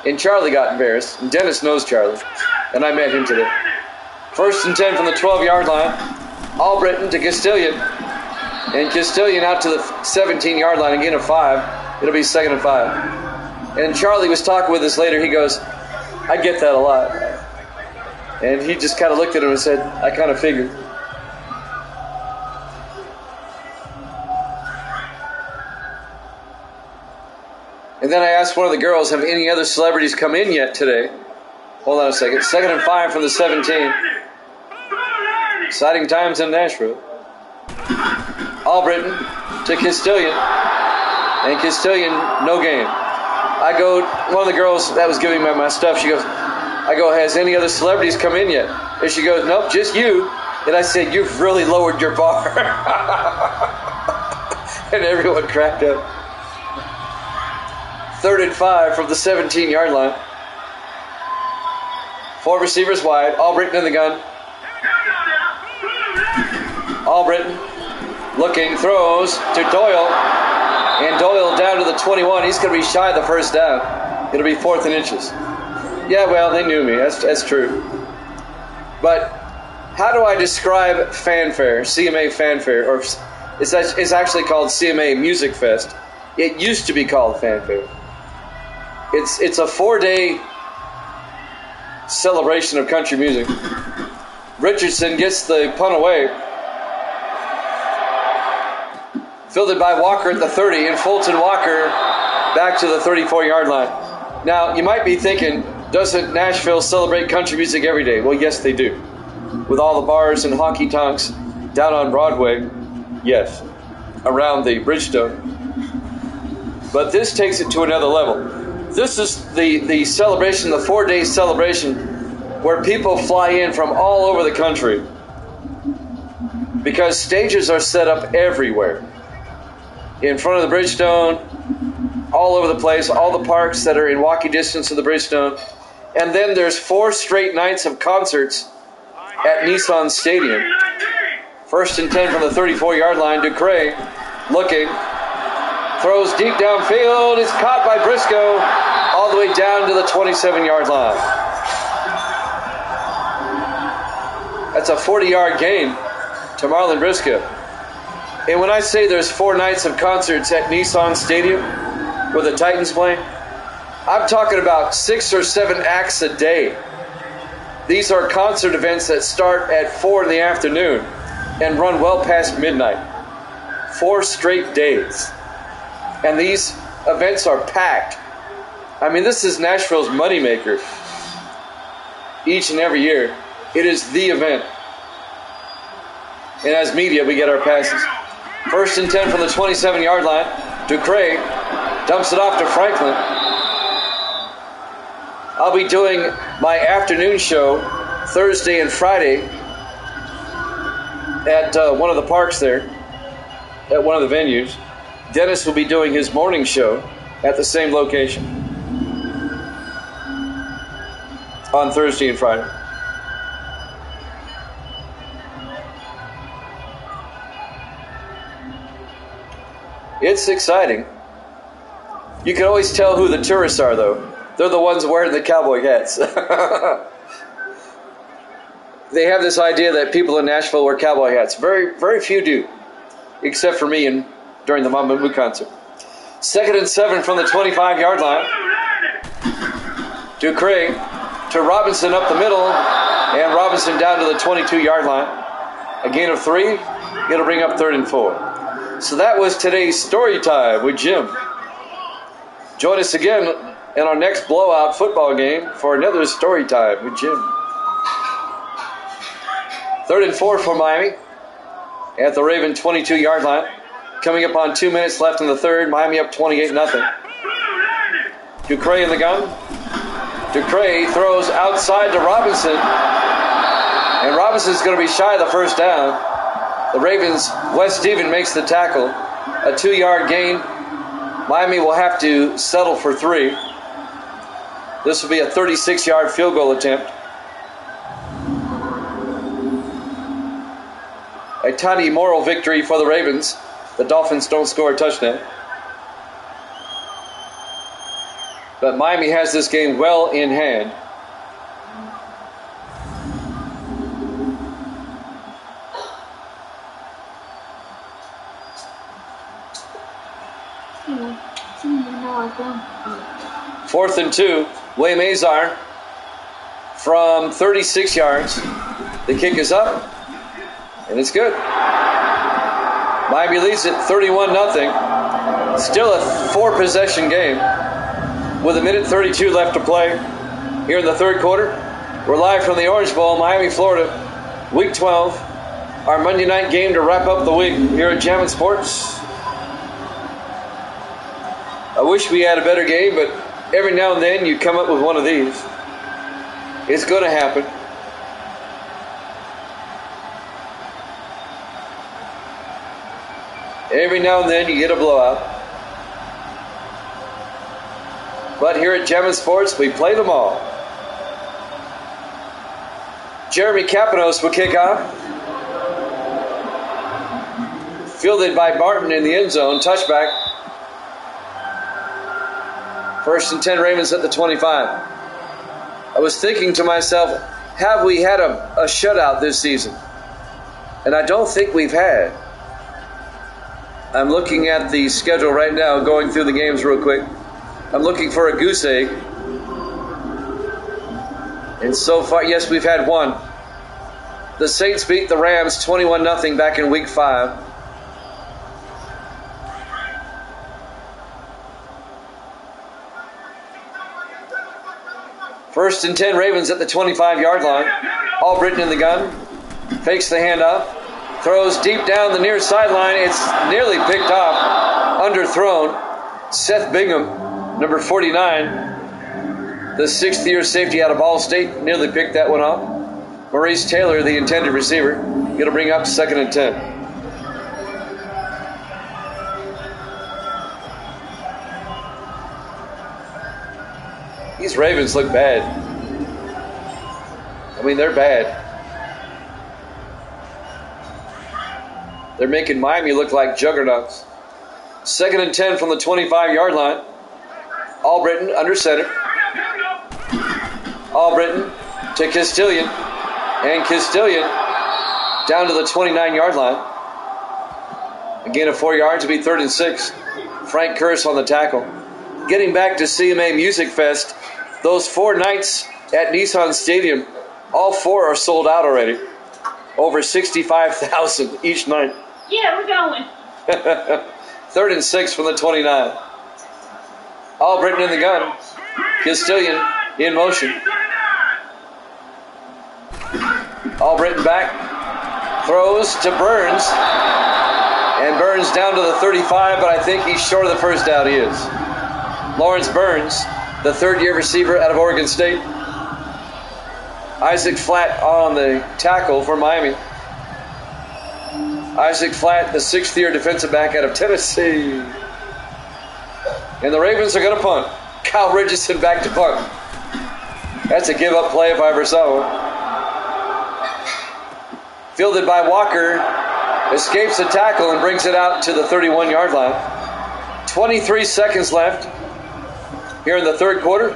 And Charlie got embarrassed. And Dennis knows Charlie. And I met him today. 1st and 10 from the 12-yard line. Albritton to Castilian. And Castilian out to the 17-yard line, a gain of 5. It'll be 2nd and 5. And Charlie was talking with us later. He goes, "I get that a lot." And he just kind of looked at him and said, "I kind of figured." And then I asked one of the girls, "Have any other celebrities come in yet today?" Hold on a second. 2nd and 5 from the 17. Exciting times in Nashville. Albritton to Castilian. And Castilian, no gain. One of the girls that was giving me my stuff, she goes, "Has any other celebrities come in yet?" And she goes, "Nope, just you." And I said, "You've really lowered your bar." And everyone cracked up. 3rd and 5 from the 17-yard line. 4 receivers wide. Albritton in the gun. Albritton looking, throws to Doyle. And Doyle down to the 21. He's going to be shy of the first down. It'll be 4th and inches. Yeah, well, they knew me. That's true. But how do I describe fanfare, CMA fanfare? Or it's actually called CMA Music Fest. It used to be called fanfare. It's a 4-day celebration of country music. Richardson gets the punt away. Fielded by Walker at the 30, and Fulton Walker back to the 34-yard line. Now, you might be thinking, doesn't Nashville celebrate country music every day? Well, yes, they do. With all the bars and honky-tonks down on Broadway, yes, around the Bridgestone. But this takes it to another level. This is the celebration, the 4-day celebration, where people fly in from all over the country. Because stages are set up everywhere. In front of the Bridgestone, all over the place, all the parks that are in walking distance of the Bridgestone. And then there's 4 straight nights of concerts at Nissan Stadium. 1st and 10 from the 34-yard line. Ducray looking. Throws deep downfield. It's caught by Briscoe. all the way down to the 27-yard line. That's a 40-yard gain to Marlon Briscoe. And when I say there's 4 nights of concerts at Nissan Stadium where the Titans play, I'm talking about 6 or 7 acts a day. These are concert events that start at 4 in the afternoon and run well past midnight. 4 straight days. And these events are packed. I mean, this is Nashville's moneymaker. Each and every year, it is the event. And as media, we get our passes. 1st and 10 from the 27-yard line. Ducre dumps it off to Franklin. I'll be doing my afternoon show Thursday and Friday at one of the parks there, at one of the venues. Dennis will be doing his morning show at the same location on Thursday and Friday. It's exciting. You can always tell who the tourists are, though. They're the ones wearing the cowboy hats. They have this idea that people in Nashville wear cowboy hats. Very, very few do, except for me and during the Mama Moo concert. 2nd and 7 from the 25-yard line. Ducre to Robinson up the middle, and Robinson down to the 22-yard line. A gain of 3. It'll bring up 3rd and 4. So that was today's story time with Jim. Join us again in our next blowout football game for another story time with Jim. 3rd and 4 for Miami at the Raven 22-yard line. Coming up on 2 minutes left in the third. Miami up 28-0. Ducre in the gun. Ducre throws outside to Robinson. And Robinson's going to be shy of the first down. The Ravens, Wes Stephen makes the tackle. A 2-yard gain. Miami will have to settle for 3. This will be a 36-yard field goal attempt. A tiny moral victory for the Ravens. The Dolphins don't score a touchdown. But Miami has this game well in hand. Fourth and 2. William Azar from 36 yards. The kick is up, and it's good. Miami leads it 31-0. Still a 4-possession game with 1:32 left to play here in the third quarter. We're live from the Orange Bowl, Miami, Florida, Week 12. Our Monday night game to wrap up the week here at Jammin' Sports. I wish we had a better game, but every now and then you come up with one of these. It's going to happen. Every now and then you get a blowout. But here at Jammin' Sports, we play them all. Jeremy Kapanos will kick off. Fielded by Barton in the end zone. Touchback. 1st and 10 Ravens at the 25. I was thinking to myself, have we had a shutout this season? And I don't think we've had. I'm looking at the schedule right now, going through the games real quick. I'm looking for a goose egg. And so far, yes, we've had one. The Saints beat the Rams 21-0 back in Week 5. First and 10 Ravens at the 25-yard line. Albritton in the gun. Fakes the handoff. Throws deep down the near sideline. It's nearly picked off. Underthrown. Seth Bingham, number 49, the 6th-year safety out of Ball State, nearly picked that one off. Maurice Taylor, the intended receiver, going to bring up 2nd and 10. These Ravens look bad. I mean, they're bad. They're making Miami look like juggernauts. 2nd and 10 from the 25-yard line. Albritton under center. Albritton to Castilian. And Castilian down to the 29-yard line. Again, a 4 yards to be 3rd and 6. Frank Curse on the tackle. Getting back to CMA Music Fest, those 4 nights at Nissan Stadium, all 4 are sold out already. Over 65,000 each night. Yeah, we're going. 3rd and 6 from the 29. Albritton in the gun. Castilian in motion. Albritton back. Throws to Burns. And Burns down to the 35, but I think he's short of the first down. He is. Lawrence Burns, the 3rd-year receiver out of Oregon State. Isaac Flatt on the tackle for Miami. Isaac Flatt, the 6th-year defensive back out of Tennessee. And the Ravens are going to punt. Kyle Richardson back to punt. That's a give-up play if I ever saw one. Fielded by Walker. Escapes the tackle and brings it out to the 31-yard line. 23 seconds left here in the 3rd quarter.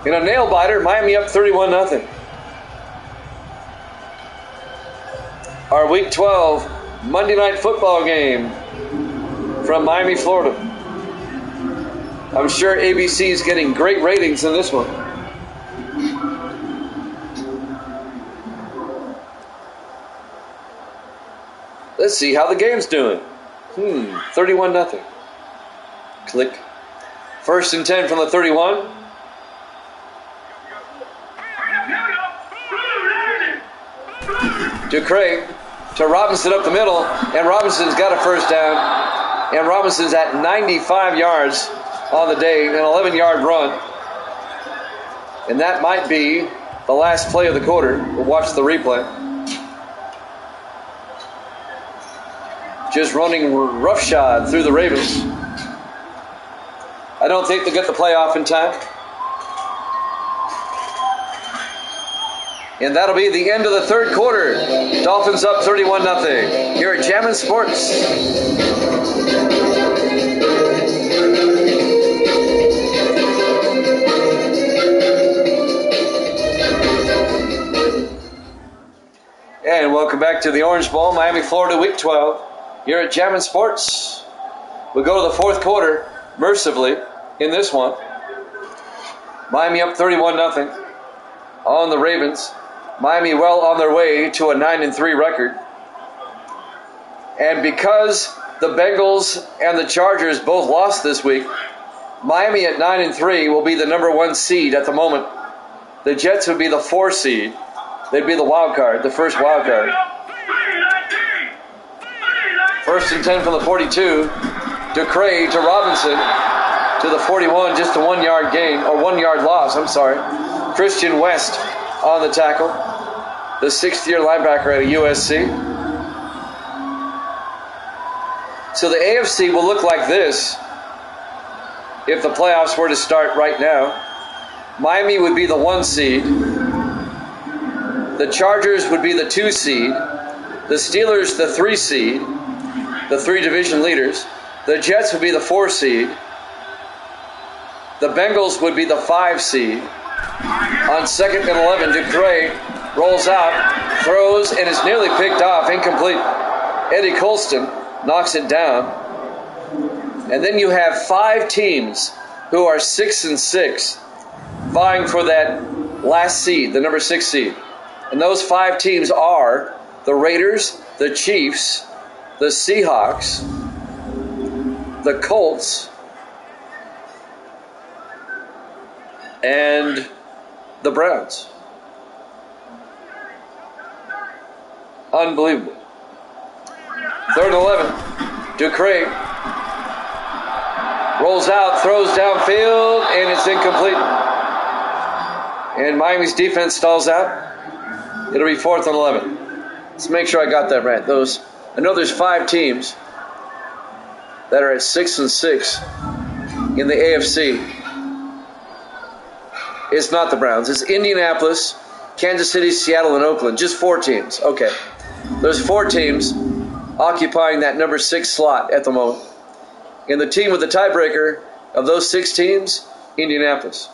In a nail-biter, Miami up 31-0. Our Week 12 Monday Night Football game from Miami, Florida. I'm sure ABC is getting great ratings in this one. Let's see how the game's doing. 31-0. Click. 1st and 10 from the 31. Ducray to Robinson up the middle, and Robinson's got a first down, and Robinson's at 95 yards on the day, an 11-yard run. And that might be the last play of the quarter. We'll watch the replay. Just running roughshod through the Ravens. I don't think they'll get the playoff in time. And that'll be the end of the 3rd quarter. Dolphins up 31-0 here at Jammin' Sports. And welcome back to the Orange Bowl, Miami, Florida, Week 12. Here at Jammin' Sports. We go to the 4th quarter, mercifully, in this one. Miami up 31-0 on the Ravens. Miami well on their way to a 9-3 record. And because the Bengals and the Chargers both lost this week, Miami at 9-3 will be the number 1 seed at the moment. The Jets would be the 4 seed. They'd be the wild card, the first wild card. 1st and 10 from the 42. Ducray to Robinson to the 41, just a 1-yard gain, or 1-yard loss, I'm sorry. Christian West on the tackle, the 6th-year linebacker out of USC. So the AFC will look like this if the playoffs were to start right now. Miami would be the 1 seed. The Chargers would be the 2 seed. The Steelers, the 3 seed. The 3 division leaders. The Jets would be the 4 seed. The Bengals would be the 5 seed. On 2nd and 11, Ducray rolls out, throws, and is nearly picked off, incomplete. Eddie Colston knocks it down. And then you have 5 teams who are 6-6, vying for that last seed, the number 6 seed. And those 5 teams are the Raiders, the Chiefs, the Seahawks, the Colts, and the Browns. Unbelievable. 3rd and 11. Ducray rolls out, throws downfield, and it's incomplete. And Miami's defense stalls out. It'll be 4th and 11. Let's make sure I got that right. I know there's 5 teams that are at 6-6 in the AFC. It's not the Browns. It's Indianapolis, Kansas City, Seattle, and Oakland. Just 4 teams. Okay. There's 4 teams occupying that number 6 slot at the moment. And the team with the tiebreaker Of those 6 teams, Indianapolis.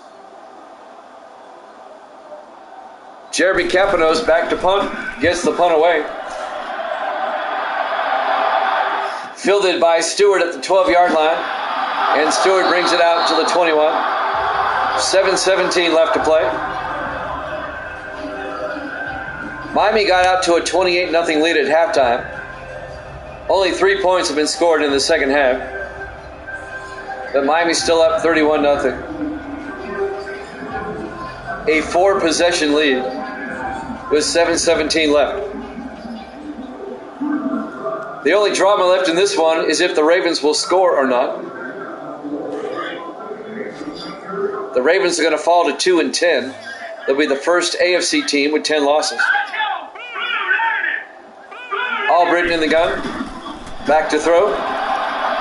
Jeremy Capanos back to punt, gets the punt away. Fielded by Stewart at the 12-yard line, and Stewart brings it out to the 21. 7:17 left to play. Miami got out to a 28-0 lead at halftime. Only 3 points have been scored in the second half. But Miami's still up 31-0. A 4-possession lead with 7:17 left. The only drama left in this one is if the Ravens will score or not. The Ravens are going to fall to 2-10. They'll be the first AFC team with 10 losses. Albritton in the gun. Back to throw.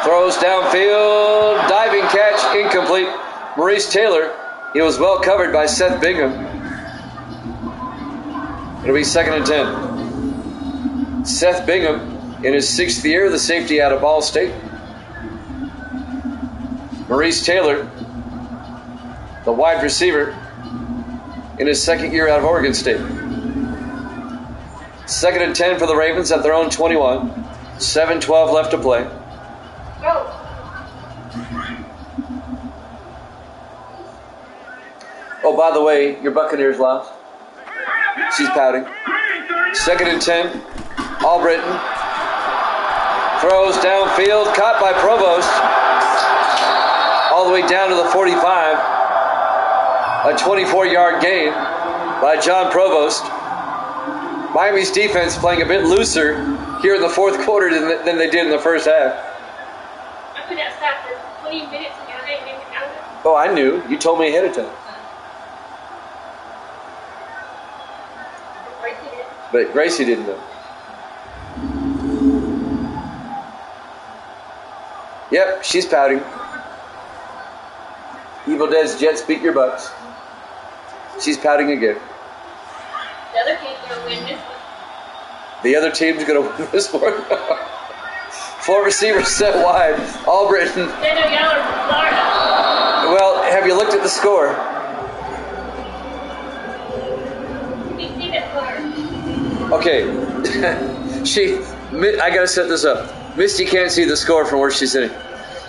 Throws downfield. Diving catch. Incomplete. Maurice Taylor. He was well covered by Seth Bingham. It'll be 2nd and 10. Seth Bingham in his 6th year, the safety out of Ball State. Maurice Taylor, the wide receiver, in his 2nd year out of Oregon State. 2nd and 10 for the Ravens at their own 21. 7:12 left to play. Go. Oh, by the way, your Buccaneers lost. She's pouting. 2nd and 10. Albritton throws downfield, caught by Provost. All the way down to the 45. A 24-yard gain by John Provost. Miami's defense playing a bit looser here in the 4th quarter than they did in the first half. I put that stat for 20 minutes ago. They didn't even count it. Oh, I knew. You told me ahead of time. But Gracie didn't know. Yep, she's pouting. Evil Dead's Jets beat your Bucks. She's pouting again. The other team's going to win this one. The other team's going to win this one. 4 receivers set wide. Albritton. They know y'all are from Florida. Well, have you looked at the score? We see that score. Okay. I got to set this up. Misty can't see the score from where she's sitting.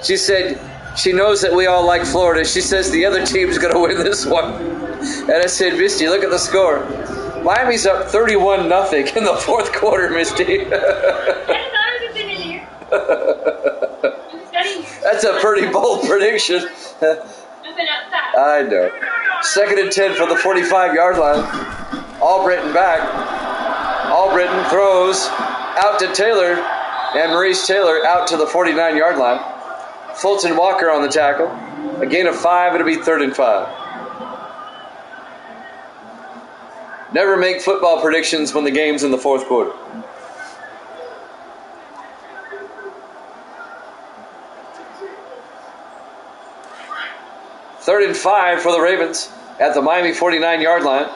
She said she knows that we all like Florida. She says the other team's going to win this one. And I said, Misty, look at the score. Miami's up 31-0 in the 4th quarter, Misty. That's a pretty bold prediction. I know. 2nd and 10 for the 45-yard line. Albritton back. Albritton throws out to Taylor. And Maurice Taylor out to the 49-yard line. Fulton Walker on the tackle. A gain of 5. It'll be 3rd and 5. Never make football predictions when the game's in the 4th quarter. Third and 5 for the Ravens at the Miami 49-yard line.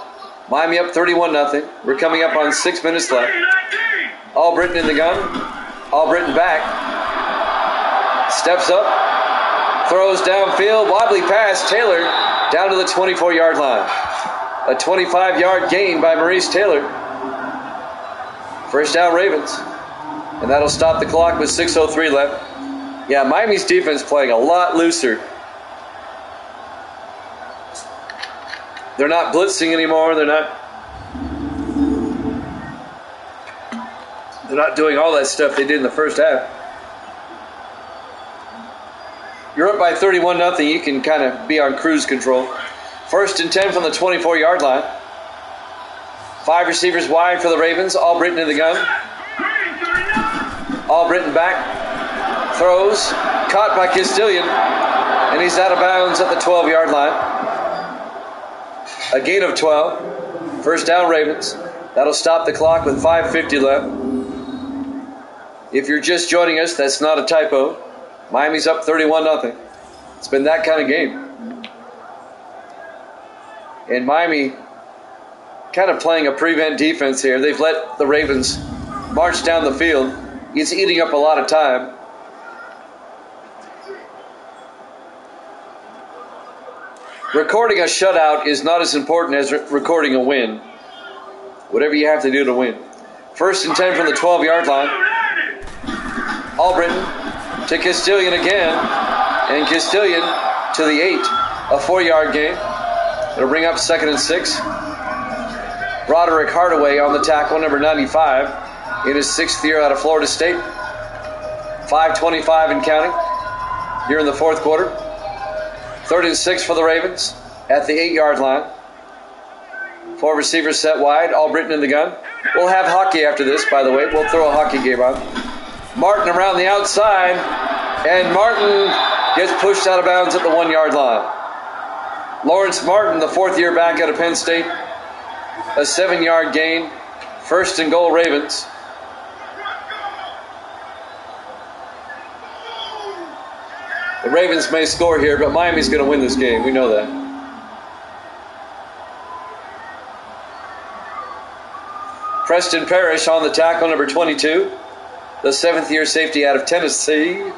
Miami up 31-0. We're coming up on 6 minutes left. Albritton in the gun. Albritton back. Steps up. Throws downfield. Wobbly pass. Taylor down to the 24-yard line. A 25-yard gain by Maurice Taylor. First down Ravens. And that'll stop the clock with 6:03 left. Yeah, Miami's defense playing a lot looser. They're not blitzing anymore. They're not doing all that stuff they did in the first half. You're up by 31-0. You can kind of be on cruise control. 1st and 10 from the 24-yard line. 5 receivers wide for the Ravens. Albritton in the gun. Albritton back. Throws. Caught by Castilian. And he's out of bounds at the 12-yard line. A gain of 12. First down Ravens. That'll stop the clock with 5:50 left. If you're just joining us, that's not a typo. Miami's up 31-0. It's been that kind of game. And Miami kind of playing a prevent defense here. They've let the Ravens march down the field. It's eating up a lot of time. Recording a shutout is not as important as recording a win. Whatever you have to do to win. 1st and 10 from the 12-yard line. Albritton to Castilian again. And Castilian to the 8. A 4-yard gain. It'll bring up 2nd and 6. Broderick Hardaway on the tackle, number 95, in his 6th year out of Florida State. 5:25 and counting here in the 4th quarter. 3rd and 6 for the Ravens at the 8-yard line. 4 receivers set wide, Albritton in the gun. We'll have hockey after this, by the way. We'll throw a hockey game on. Martin around the outside, and Martin gets pushed out of bounds at the 1-yard line. Lawrence Martin, the 4th-year back out of Penn State, a 7-yard gain. 1st and goal, Ravens. The Ravens may score here, but Miami's going to win this game. We know that. Preston Parrish on the tackle, number 22, the 7th-year safety out of Tennessee.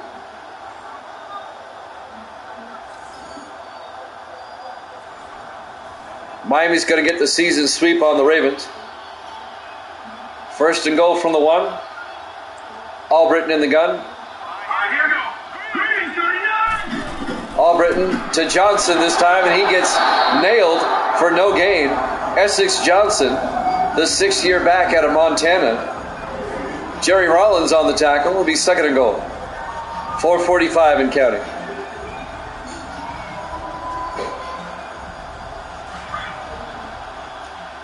Miami's going to get the season sweep on the Ravens. 1st and goal from the 1. Albritton in the gun. Albritton to Johnson this time, and he gets nailed for no gain. Essex Johnson, the 6th-year back out of Montana. Jerry Rollins on the tackle. Will be 2nd and goal. 4:45 and counting.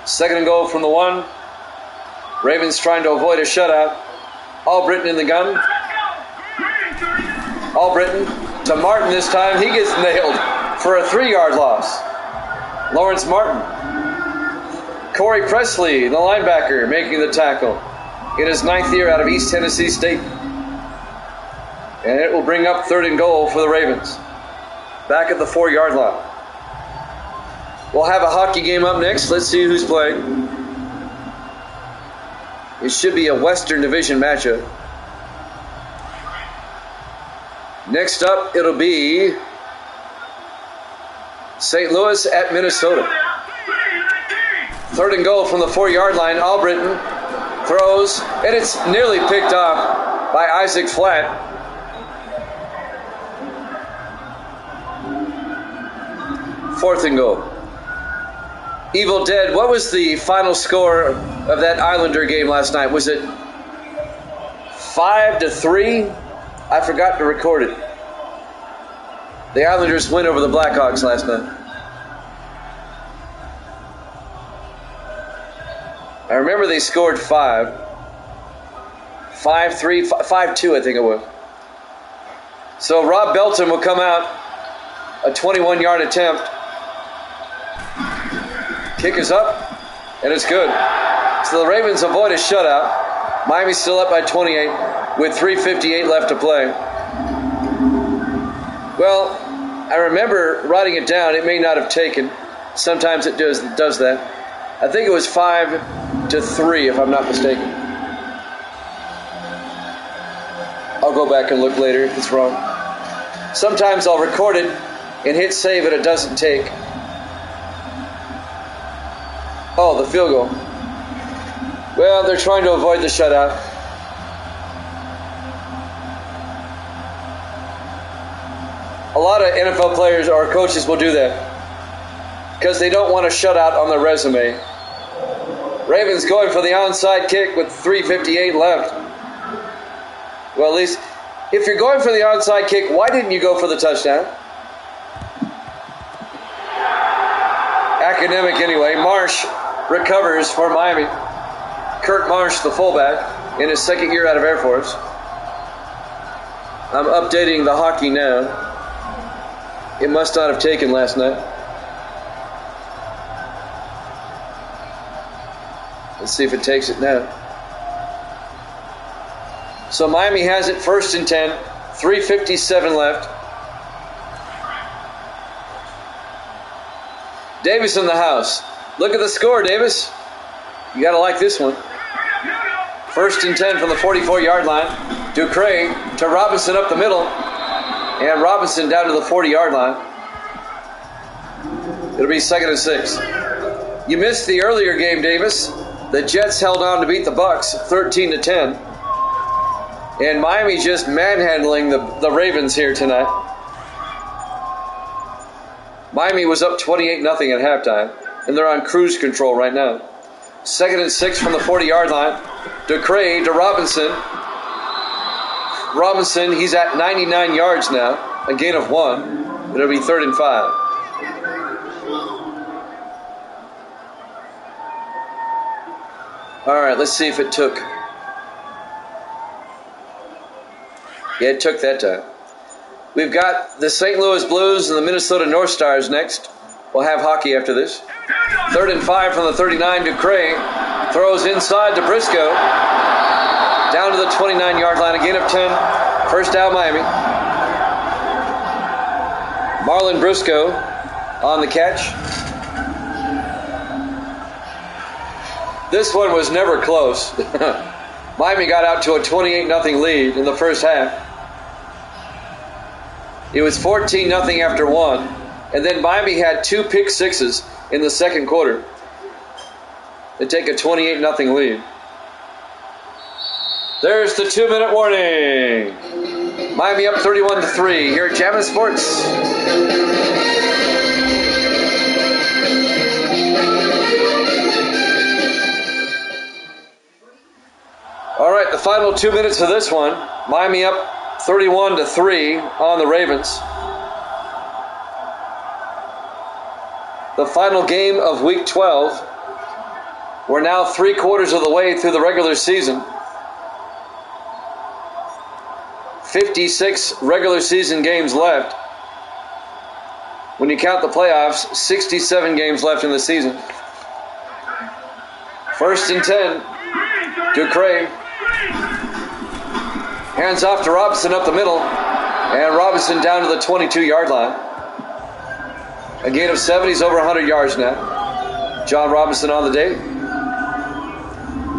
Second and goal from the 1. Ravens trying to avoid a shutout. Albritton in the gun. Albritton to Martin this time. He gets nailed for a 3-yard loss. Lawrence Martin. Corey Presley, the linebacker, making the tackle in his 9th year out of East Tennessee State. And it will bring up 3rd and goal for the Ravens. Back at the 4-yard line. We'll have a hockey game up next. Let's see who's playing. It should be a Western Division matchup. Next up, it'll be St. Louis at Minnesota. 3rd and goal from the 4-yard line. Albritton throws, and it's nearly picked off by Isaac Flatt. Fourth and goal. Evil Dead, what was the final score of that Islander game last night? Was it 5-3? I forgot to record it. The Islanders win over the Blackhawks last night. I remember they scored 5. 5-3, 5-2 I think it was. So Rob Belton will come out, a 21-yard attempt. Kick is up, and it's good. So the Ravens avoid a shutout. Miami's still up by 28 with 3:58 left to play. Well, I remember writing it down. It may not have taken. Sometimes it does that. I think it was 5-3, if I'm not mistaken. I'll go back and look later if it's wrong. Sometimes I'll record it and hit save and it doesn't take. Oh, the field goal. Well, they're trying to avoid the shutout. A lot of NFL players or coaches will do that because they don't want a shutout on their resume. Ravens going for the onside kick with 3:58 left. Well, at least if you're going for the onside kick, why didn't you go for the touchdown? Academic anyway. Marsh recovers for Miami. Kurt Marsh, the fullback, in his 2nd year out of Air Force. I'm updating the hockey now. It must not have taken last night. Let's see if it takes it now. So Miami has it 1st and 10, 3:57 left. Davis in the house. Look at the score, Davis. You got to like this one. 1st and 10 from the 44-yard line. Ducray to Robinson up the middle. And Robinson down to the 40-yard line. It'll be 2nd and 6. You missed the earlier game, Davis. The Jets held on to beat the Bucks 13-10. And Miami just manhandling the Ravens here tonight. Miami was up 28-0 at halftime, and they're on cruise control right now. 2nd and 6 from the 40-yard line. DeCray to Robinson. Robinson, he's at 99 yards now, a gain of 1. It'll be 3rd and 5. All right, let's see if it took. Yeah, it took that time. We've got the St. Louis Blues and the Minnesota North Stars next. We'll have hockey after this. 3rd and 5 from the 39. DeCray throws inside to Briscoe. Down to the 29-yard line, a gain of 10. First down, Miami. Marlon Briscoe on the catch. This one was never close. Miami got out to a 28-0 lead in the first half. It was 14-0 after 1. And then Miami had 2 pick sixes in the second quarter. They take a 28-0 lead. There's the 2-minute warning. Miami up 31-3 here at Jammin' Sports. All right, the final 2 minutes of this one. Miami up 31-3 on the Ravens. The final game of Week 12. We're now 3/4 of the way through the regular season. 56 regular season games left. When you count the playoffs, 67 games left in the season. 1st and 10. DeCray. Hands off to Robinson up the middle. And Robinson down to the 22-yard line. A gain of 7. He's over 100 yards now. John Robinson on the day.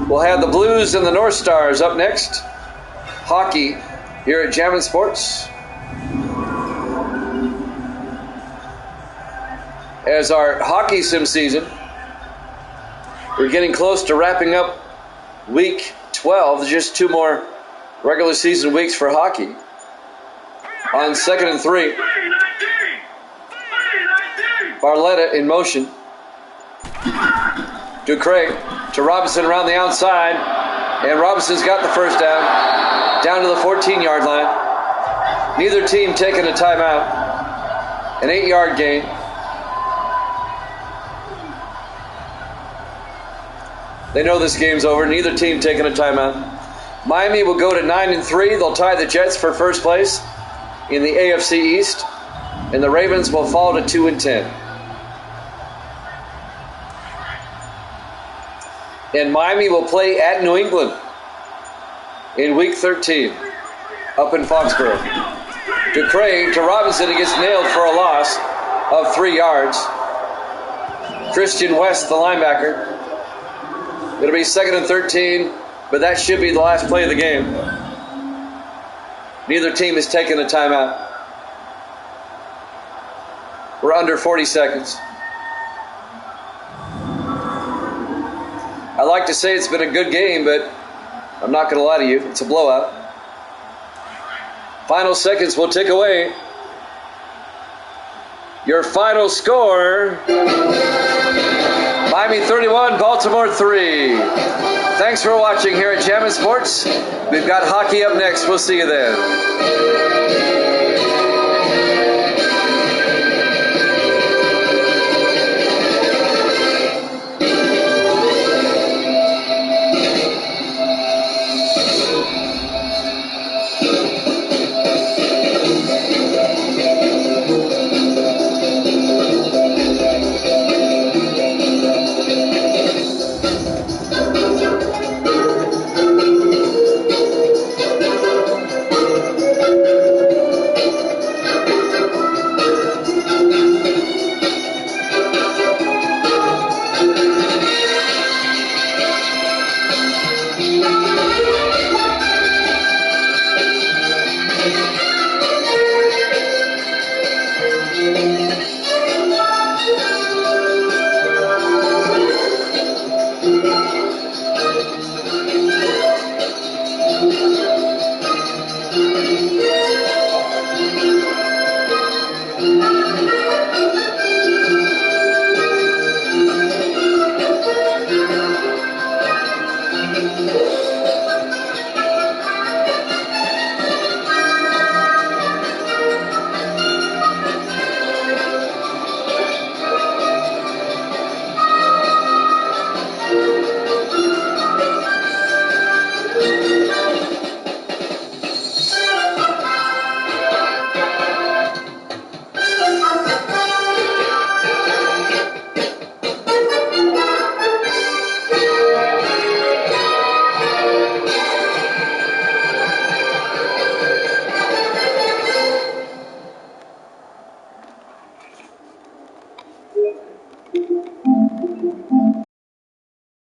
We'll have the Blues and the North Stars up next. Hockey here at Jammin' Sports. As our hockey sim season, we're getting close to wrapping up Week 12. There's just 2 more regular season weeks for hockey. On 2nd and 3. Barletta in motion. DeCray to Robinson around the outside. And Robinson's got the first down. Down to the 14-yard line. Neither team taking a timeout. An 8-yard gain. They know this game's over. Neither team taking a timeout. Miami will go to 9-3. They'll tie the Jets for first place in the AFC East. And the Ravens will fall to 2-10. And Miami will play at New England in Week 13 up in Foxborough. DeCray to Robinson. He gets nailed for a loss of 3 yards. Christian West, the linebacker. It'll be 2nd and 13, but that should be the last play of the game. Neither team has taken a timeout. We're under 40 seconds. I like to say it's been a good game, but I'm not going to lie to you. It's a blowout. Final seconds will tick away. Your final score, Miami 31, Baltimore 3. Thanks for watching here at Jammin' Sports. We've got hockey up next. We'll see you then. Thank you.